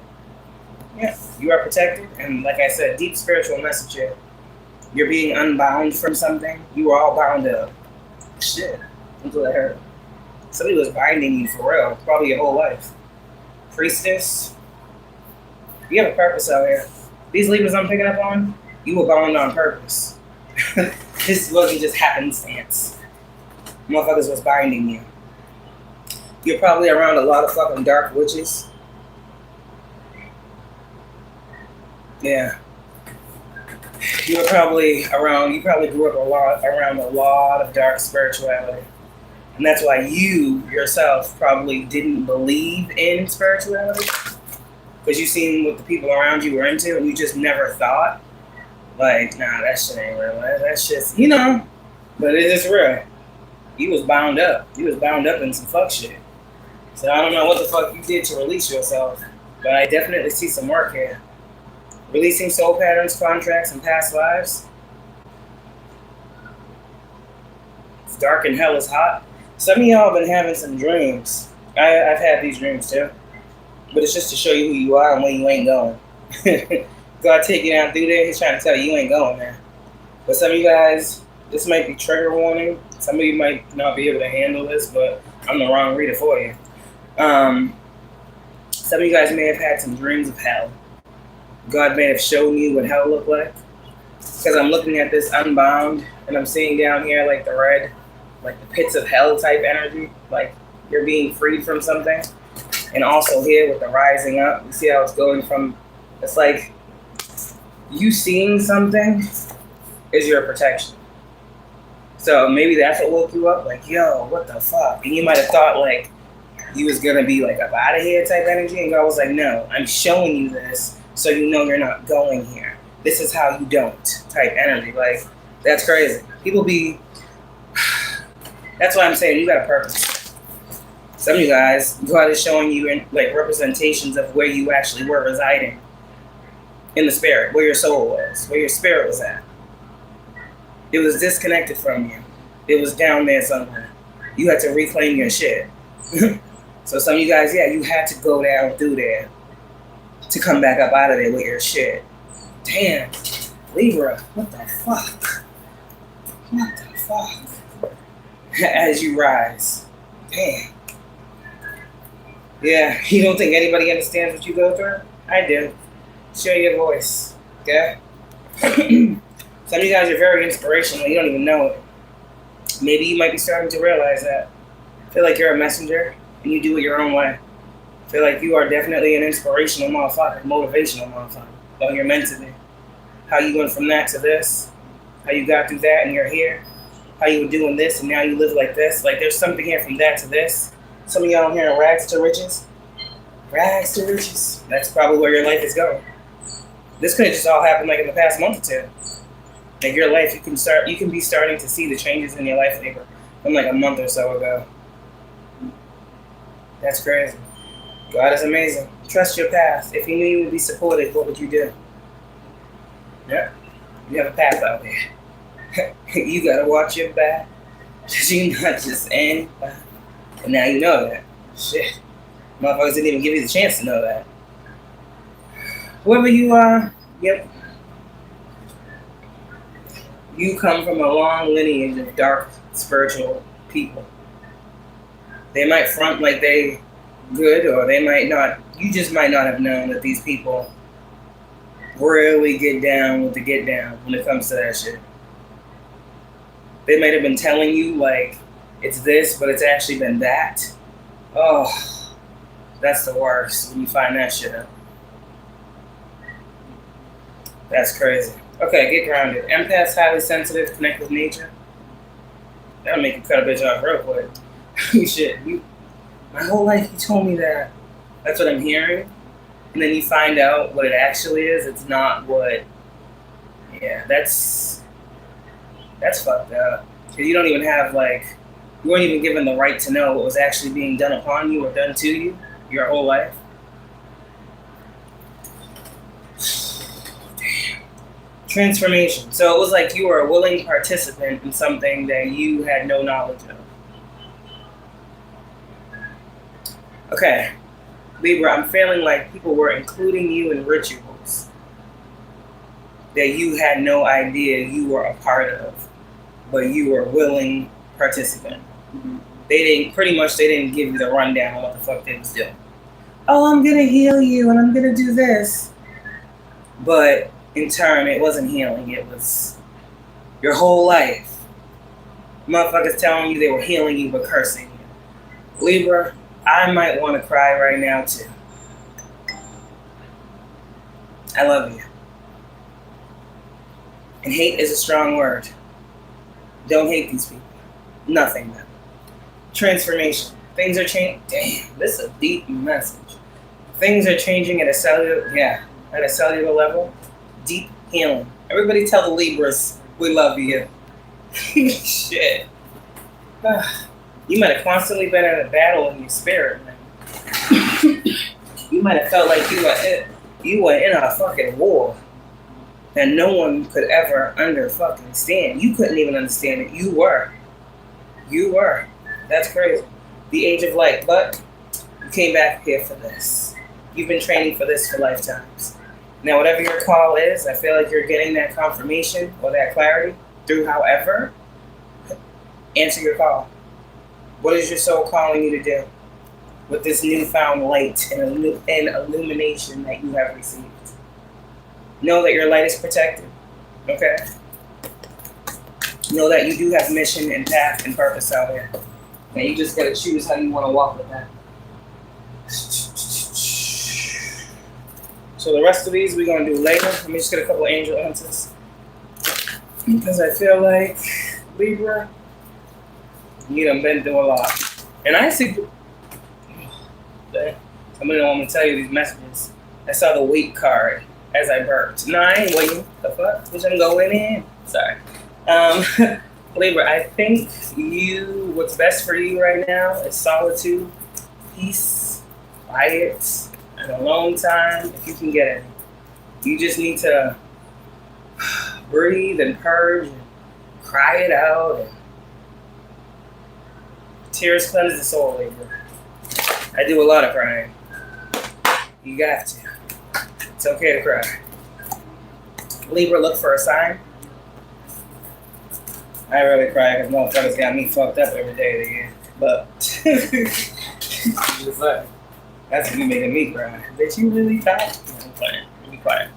Yeah. You are protected. And like I said, deep spiritual message here. You're being unbound from something. You are all bound up. Shit. That's what I heard. Somebody was binding you for real. Probably your whole life. Priestess. You have a purpose out here. These Libras I'm picking up on, you were bound on purpose. This wasn't just happenstance. Motherfuckers was binding you. You're probably around a lot of fucking dark witches. Yeah. You probably grew up around a lot of dark spirituality. And that's why you yourself probably didn't believe in spirituality. Because you seen what the people around you were into and you just never thought, like, nah, that shit ain't real. That's just, but it is real. You was bound up. You was bound up in some fuck shit. So I don't know what the fuck you did to release yourself, but I definitely see some work here. Releasing soul patterns, contracts, and past lives. It's dark and hell is hot. Some of y'all have been having some dreams. I've had these dreams too. But it's just to show you who you are and where you ain't going. God take you down through there, he's trying to tell you ain't going there. But some of you guys, this might be trigger warning. Some of you might not be able to handle this, but I'm the wrong reader for you. Some of you guys may have had some dreams of hell. God may have shown you what hell looked like. Because I'm looking at this unbound, and I'm seeing down here like the red, like the pits of hell type energy, like you're being freed from something. And also here with the rising up, you see how it's going from, it's like you seeing something is your protection. So maybe that's what woke you up, like, yo, what the fuck? And you might have thought like you was gonna be like up out of here type energy, and God was like, no, I'm showing you this so you know you're not going here. This is how you don't type energy. Like, that's crazy. People be, that's why I'm saying you got a purpose. Some of you guys, God is showing you in, like, representations of where you actually were residing in the spirit, where your soul was, where your spirit was at. It was disconnected from you. It was down there somewhere. You had to reclaim your shit. So some of you guys, yeah, you had to go down through there to come back up out of there with your shit. Damn, Libra, what the fuck? What the fuck? As you rise. Damn. Yeah, you don't think anybody understands what you go through? I do. Share your voice, okay? Some of you guys are very inspirational. You don't even know it. Maybe you might be starting to realize that. I feel like you're a messenger and you do it your own way. I feel like you are definitely an inspirational motherfucker, motivational motherfucker. Well, you're meant to be. How you went from that to this, how you got through that and you're here, how you were doing this and now you live like this. Like, there's something here from that to this. Some of y'all hearing rags to riches. Rags to riches. That's probably where your life is going. This could have just all happened like in the past month or two. Like, your life, you can be starting to see the changes in your life labor from like a month or so ago. That's crazy. God is amazing. Trust your path. If you knew you would be supported, what would you do? Yeah, you have a path out there. You gotta watch your back. You're not just anybody. And now you know that. Shit. Motherfuckers didn't even give you the chance to know that. Whoever you are, yep. You come from a long lineage of dark spiritual people. They might front like they good, or they might not. You just might not have known that these people really get down with the get down when it comes to that shit. They might have been telling you like it's this, but it's actually been that. Oh, that's the worst when you find that shit out. That's crazy. Okay, get grounded. Empaths, highly sensitive, connect with nature. That'll make you cut a bitch off real quick. Shit, my whole life you told me that. That's what I'm hearing. And then you find out what it actually is. It's not what. Yeah, that's fucked up. Because you don't even have, like, you weren't even given the right to know what was actually being done upon you or done to you your whole life. Damn. Transformation. So it was like you were a willing participant in something that you had no knowledge of. Okay. Libra, I'm feeling like people were including you in rituals that you had no idea you were a part of, but you were a willing participant. Mm-hmm. They didn't give you the rundown on what the fuck they was doing. Oh, I'm gonna heal you and I'm gonna do this. But in turn, it wasn't healing, it was your whole life. Motherfuckers telling you they were healing you but cursing you. Libra, I might want to cry right now too. I love you. And hate is a strong word. Don't hate these people. Nothing, man. Transformation. Things are changing. Damn, this is a deep message. Things are changing at a cellular level. Deep healing. Everybody tell the Libras we love you. Shit. You might have constantly been in a battle in your spirit, man. You might have felt like you were in a fucking war that no one could ever stand. You couldn't even understand it. You were. That's crazy. The age of light, but you came back here for this. You've been training for this for lifetimes. Now, whatever your call is, I feel like you're getting that confirmation or that clarity through however. Answer your call. What is your soul calling you to do with this newfound light and illumination that you have received? Know that your light is protected. Okay? Know that you do have mission and path and purpose out here. And you just gotta choose how you want to walk with that. So the rest of these we're gonna do later. Let me just get a couple of angel answers. Because I feel like, Libra, you done been through a lot. And I see, somebody don't want me to tell you these messages. I saw the wait card as I burped. No, I ain't waiting. The fuck? Which I'm going in. Sorry. Libra, I think what's best for you right now is solitude, peace, quiet, and alone time, if you can get it. You just need to breathe and purge and cry it out. And tears cleanse the soul, Libra. I do a lot of crying. You got to. It's okay to cry. Libra, look for a sign. I really cry because motherfuckers got me fucked up every day of the year. But just like, that's what you making me cry. Bitch, you really thought? I'm playing. Be quiet.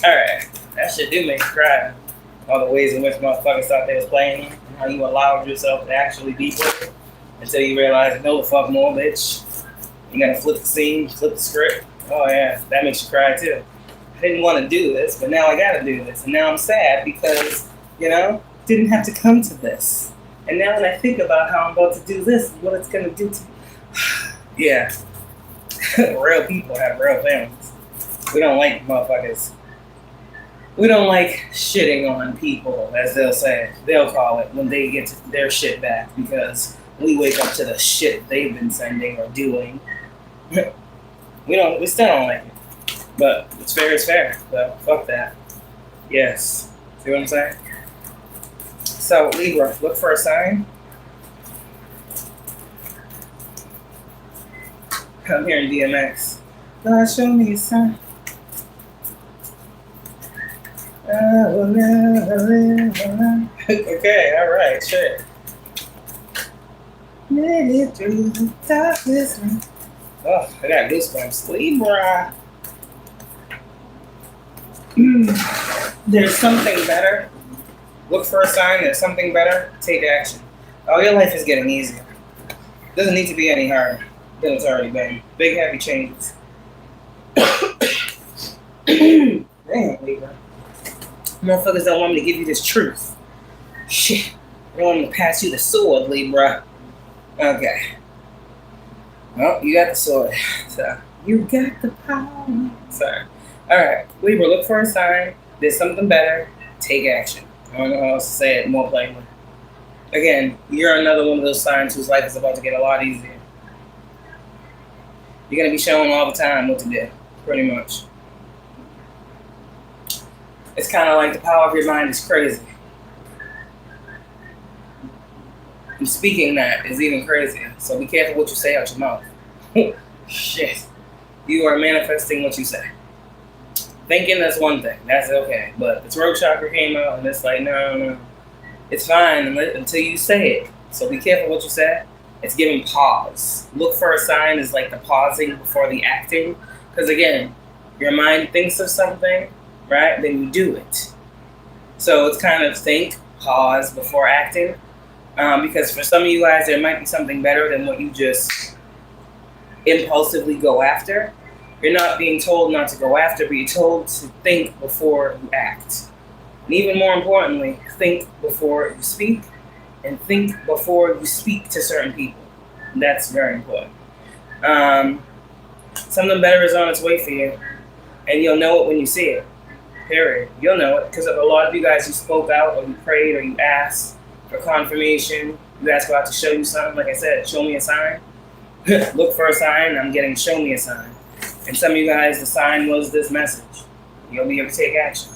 Alright. That shit do make me cry. All the ways in which motherfuckers thought they was playing you, and how you allowed yourself to actually be played until you realize, no the fuck more, bitch. You gotta flip the scene, flip the script. Oh yeah, that makes you cry too. I didn't want to do this, but now I gotta do this. And now I'm sad because, didn't have to come to this. And now when I think about how I'm about to do this, what it's gonna do to me. Yeah. Real people have real families. We don't like motherfuckers. We don't like shitting on people, as they'll say. They'll call it when they get their shit back because we wake up to the shit they've been sending or doing. We still don't like it. But it's fair. So fuck that. Yes. See what I'm saying? So Libra, look for a sign. I'm here in DMX. God, show me a sign. I will never live alone. Okay, alright, shit. Made it through the darkness. Oh, I got goosebumps. Libra. There's something better. Look for a sign. There's something better. Take action. Oh, your life is getting easier. Doesn't need to be any harder than it's already been. Big, heavy changes. Damn, Libra. Motherfuckers don't want me to give you this truth. Shit. They want me to pass you the sword, Libra. Okay. Well, you got the sword. So, you got the power. Sorry. Alright. Libra, look for a sign. There's something better. Take action. I don't know how else to say it more plainly. Again, you're another one of those signs whose life is about to get a lot easier. You're going to be shown all the time what to do. Pretty much. It's kind of like the power of your mind is crazy. And speaking that is even crazier. So be careful what you say out your mouth. Shit. You are manifesting what you say. Thinking that's one thing. That's okay. But the throat chakra came out and it's like, no. It's fine until you say it. So be careful what you say. It's giving pause. Look for a sign is like the pausing before the acting. Because again, your mind thinks of something, right? Then you do it. So it's kind of think, pause before acting. Because for some of you guys, there might be something better than what you just impulsively go after. You're not being told not to go after, but you're told to think before you act. And even more importantly, think before you speak, and think before you speak to certain people. That's very important. Something better is on its way for you, and you'll know it when you see it. Period. You'll know it, because a lot of you guys who spoke out, or you prayed, or you asked for confirmation, you asked God to show you something. Like I said, show me a sign. Look for a sign. I'm getting show me a sign. And some of you guys, the sign was this message. You'll be able to take action.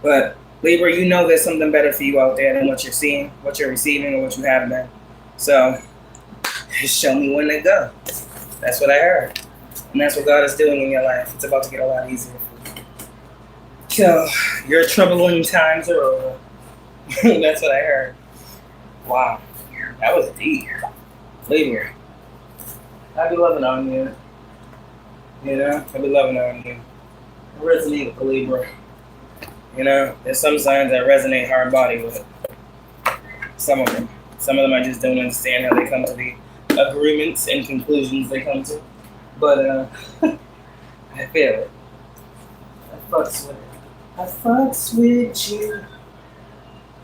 But Libra, you know there's something better for you out there than what you're seeing, what you're receiving, or what you have been. So, just show me when to go. That's what I heard. And that's what God is doing in your life. It's about to get a lot easier for you. So, your troubling times are over. That's what I heard. Wow. That was deep. Libra. I be loving on you. I be loving on you. resonate with the Libra. You know, there's some signs that resonate hard body with it. Some of them. Some of them I just don't understand how they come to the agreements and conclusions they come to. But I feel it. I fucks with it. I fucks with you.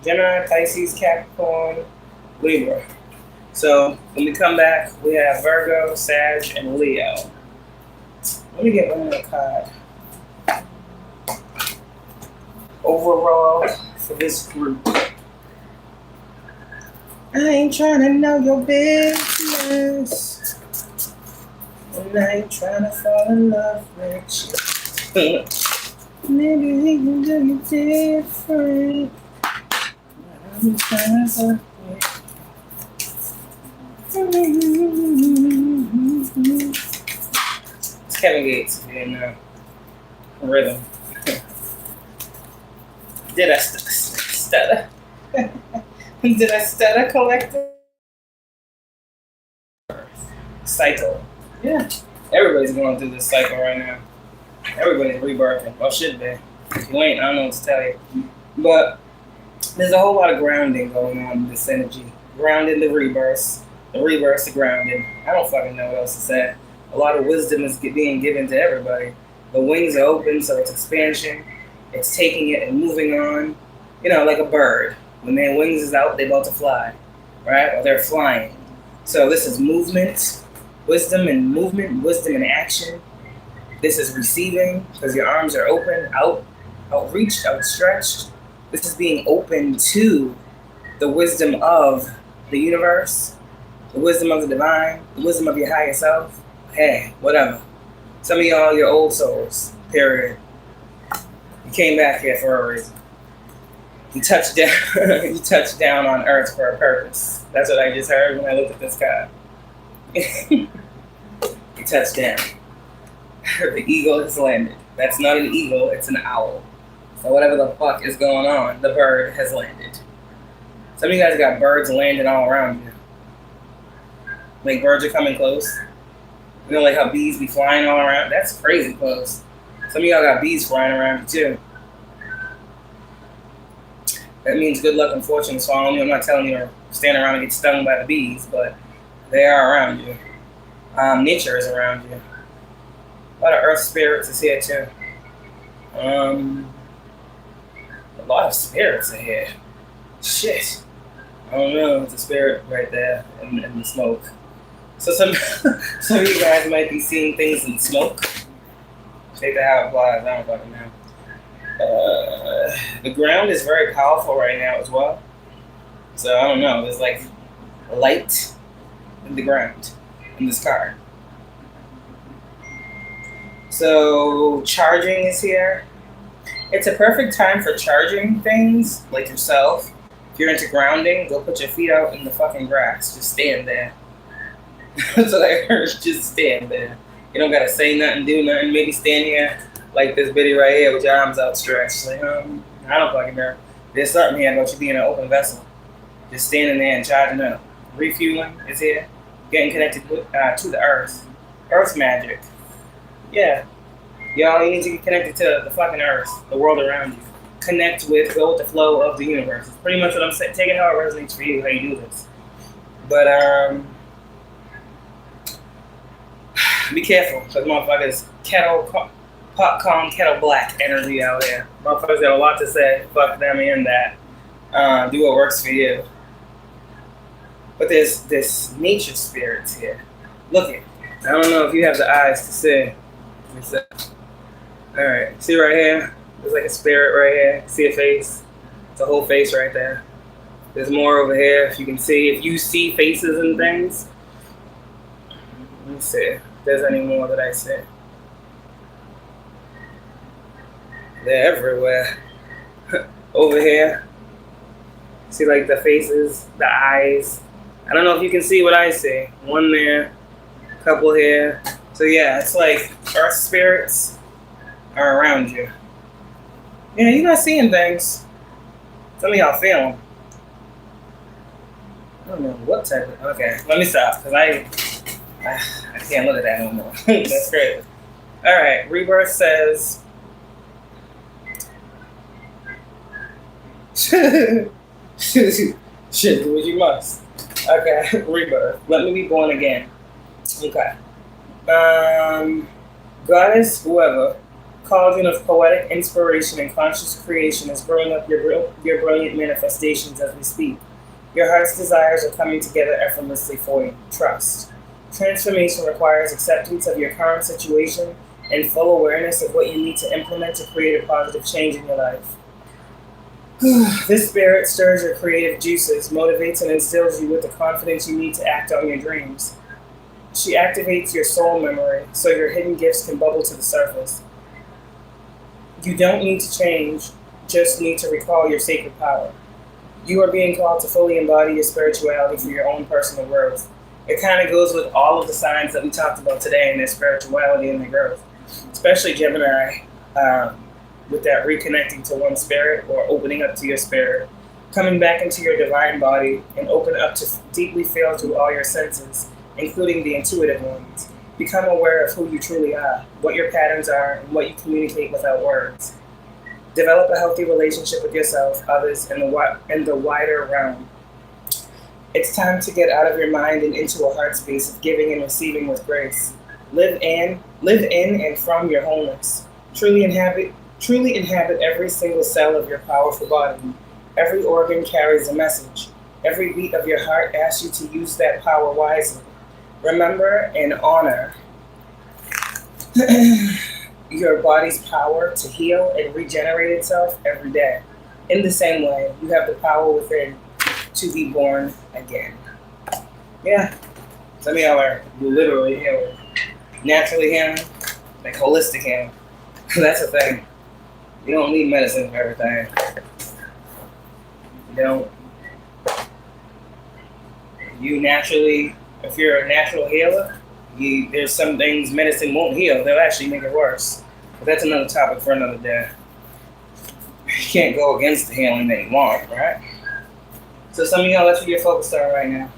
Gemini, Pisces, Capricorn, Libra. So when we come back, we have Virgo, Sag, and Leo. Let me get one more card. Overall, for this group. I ain't trying to know your business. And I ain't trying to fall in love with you. Maybe we can do it different. I'm trying to It's Kevin Gates in rhythm. Did I stutter? Did I stutter, collective? Cycle. Yeah. Everybody's going through this cycle right now. Everybody's rebirthing. Well, should be. If you ain't, I don't know what to tell you. But there's a whole lot of grounding going on in this energy. Grounding the rebirths. The rebirths the grounding. I don't fucking know what else to say. A lot of wisdom is being given to everybody. The wings are open, so it's expansion. It's taking it and moving on. You know, like a bird. When their wings is out, they're about to fly. Right? Or they're flying. So this is movement. Wisdom and movement. Wisdom and action. This is receiving, because your arms are open, outreached, outstretched. This is being open to the wisdom of the universe, the wisdom of the divine, the wisdom of your higher self. Hey, whatever. Some of y'all, your old souls, period. You came back here for a reason. You touched down, you touched down on Earth for a purpose. That's what I just heard when I looked at this card. You touched down. The eagle has landed. That's not an eagle, it's an owl. So whatever the fuck is going on, the bird has landed. Some of you guys got birds landing all around you. Like birds are coming close. You know, like how bees be flying all around? That's crazy close. Some of y'all got bees flying around you too. That means good luck and fortune is following you. I'm not telling you to stand around and get stung by the bees, but they are around you. Nature is around you. A lot of earth spirits is here too. A lot of spirits are here. Shit. I don't know. It's a spirit right there in the smoke. So some of you guys might be seeing things in smoke. Take that how it applies. I don't fucking know. The ground is very powerful right now as well. So I don't know. There's like light in the ground in this card. So charging is here. It's a perfect time for charging things, like yourself. If you're into grounding, go put your feet out in the fucking grass. Just stand there. That's what I heard. Just stand there. You don't gotta say nothing, do nothing. Maybe stand here like this bitty right here with your arms outstretched. Like, I don't fucking know. There's something here about you being an open vessel. Just standing there and charging up. Refueling is here. Getting connected with, to the earth. Earth magic. Yeah. Y'all, you need to get connected to the fucking earth, the world around you. Connect with, go with the flow of the universe. It's pretty much what I'm saying. Take it how it resonates for you, how you do this. But, be careful, because motherfuckers, popcorn, kettle black energy out here. Motherfuckers got a lot to say. Fuck them and that. Do what works for you. But there's this nature spirits here. Look it. I don't know if you have the eyes to see. Alright, see right here? There's like a spirit right here. See a face? It's a whole face right there. There's more over here if you can see. If you see faces and things. Let me see if there's any more that I see. They're everywhere. Over here. See like the faces, the eyes. I don't know if you can see what I see. One there, a couple here. So yeah, it's like earth spirits are around you. Yeah, you're not seeing things. Some of y'all feel them. I don't know what type of... Okay, let me stop, because I can't look at that no more. That's great. Alright, Rebirth says, Shit, do what you must. Okay, rebirth. Let me be born again. Okay. Goddess, whoever, cauldron of poetic inspiration and conscious creation is growing up your brilliant manifestations as we speak. Your heart's desires are coming together effortlessly for you. Trust. Transformation requires acceptance of your current situation and full awareness of what you need to implement to create a positive change in your life. This spirit stirs your creative juices, motivates and instills you with the confidence you need to act on your dreams. She activates your soul memory so your hidden gifts can bubble to the surface. You don't need to change, just need to recall your sacred power. You are being called to fully embody your spirituality for your own personal growth. It kind of goes with all of the signs that we talked about today in their spirituality and their growth, especially Gemini, with that reconnecting to one spirit or opening up to your spirit, coming back into your divine body and open up to deeply feel through all your senses, including the intuitive ones. Become aware of who you truly are, what your patterns are, and what you communicate without words. Develop a healthy relationship with yourself, others, and the wider realm. It's time to get out of your mind and into a heart space of giving and receiving with grace. Live in and from your wholeness. Truly inhabit every single cell of your powerful body. Every organ carries a message. Every beat of your heart asks you to use that power wisely. Remember and honor your body's power to heal and regenerate itself every day. In the same way, you have the power within to be born again. Yeah. Some of y'all are literally healing. Naturally healing, like holistic healing. That's the thing. You don't need medicine for everything. You don't. You naturally, if you're a natural healer, there's some things medicine won't heal. They'll actually make it worse. But that's another topic for another day. You can't go against the healing that you want, right? So some of y'all, that's what you're focused on right now.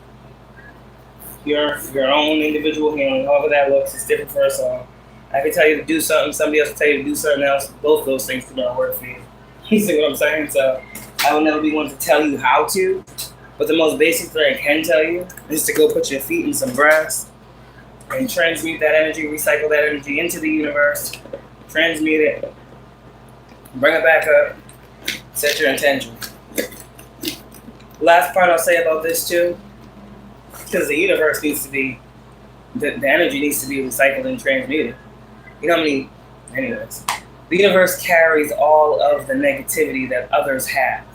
Your own individual healing, however that looks, it's different for us all. I can tell you to do something, somebody else will tell you to do something else. Both of those things cannot work for you. You see what I'm saying? So I will never be one to tell you how to, but the most basic thing I can tell you is to go put your feet in some grass and transmute that energy, recycle that energy into the universe, transmute it, bring it back up, set your intention. Last part I'll say about this too, because the universe needs to be, the energy needs to be recycled and transmuted. You know what I mean? Anyways, the universe carries all of the negativity that others have.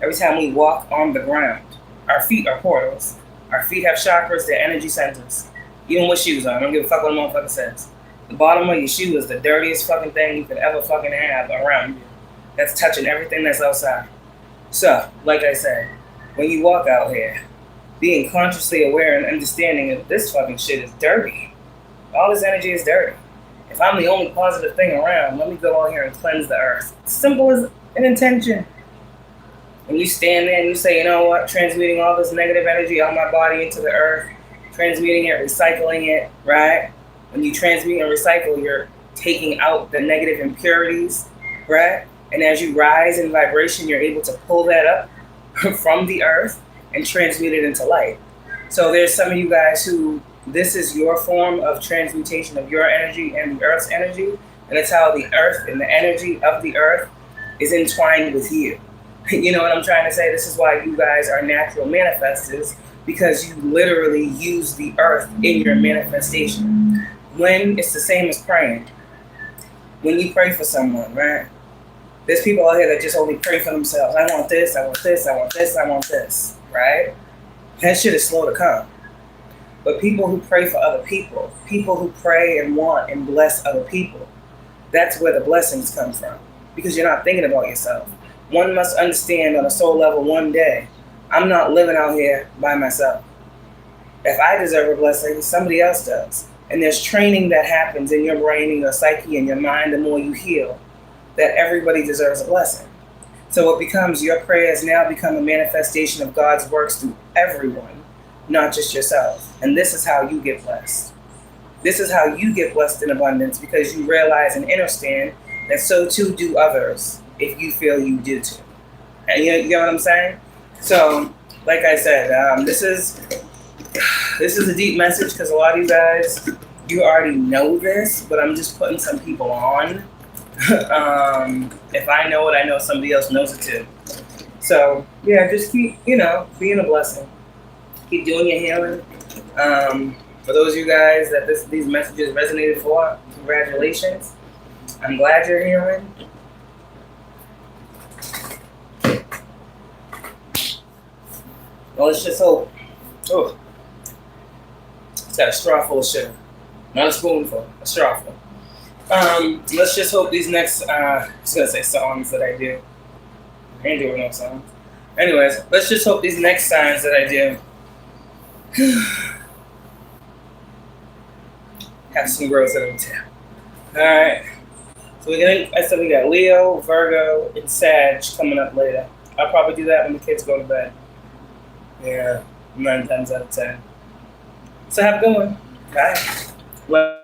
Every time we walk on the ground, our feet are portals. Our feet have chakras, they're energy centers. Even with shoes on, I don't give a fuck what a motherfucker says. The bottom of your shoe is the dirtiest fucking thing you could ever fucking have around you. That's touching everything that's outside. So, like I said, when you walk out here, being consciously aware and understanding that this fucking shit is dirty. All this energy is dirty. If I'm the only positive thing around, let me go out here and cleanse the earth. It's simple as an intention. When you stand there and you say, you know what, transmuting all this negative energy out my body into the earth, transmuting it, recycling it, right? When you transmute and recycle, you're taking out the negative impurities, right? And as you rise in vibration, you're able to pull that up from the earth and transmute it into light. So there's some of you guys who, this is your form of transmutation of your energy and the earth's energy, and it's how the earth and the energy of the earth is entwined with you. You know what I'm trying to say? This is why you guys are natural manifestors, because you literally use the earth in your manifestation. When it's the same as praying. When you pray for someone, right? There's people out here that just only pray for themselves. I want this, I want this, I want this, I want this, right? That shit is slow to come. But people who pray for other people who pray and want and bless other people, that's where the blessings come from. Because you're not thinking about yourself. One must understand on a soul level one day, I'm not living out here by myself. If I deserve a blessing, somebody else does. And there's training that happens in your brain, in your psyche, in your mind, the more you heal, that everybody deserves a blessing. So it becomes, your prayers now become a manifestation of God's works through everyone, not just yourself. And this is how you get blessed. This is how you get blessed in abundance, because you realize and understand that so too do others if you feel you do too. You get what I'm saying? So, like I said, this is a deep message because a lot of you guys, you already know this, but I'm just putting some people on. If I know it, I know somebody else knows it too. So yeah, just keep, being a blessing. Keep doing your healing. For those of you guys that these messages resonated for, congratulations. I'm glad you're healing. Well, let's just hope. Oh, it's got a straw full of sugar. Not a spoonful, a straw full. Let's just hope these next, I was going to say songs that I do. I ain't doing no songs. Anyways, let's just hope these next signs that I do have some growth in them too. Alright. So we got Leo, Virgo, and Sag coming up later. I'll probably do that when the kids go to bed. Yeah, 9 times out of 10. So have a good one. Bye. Well,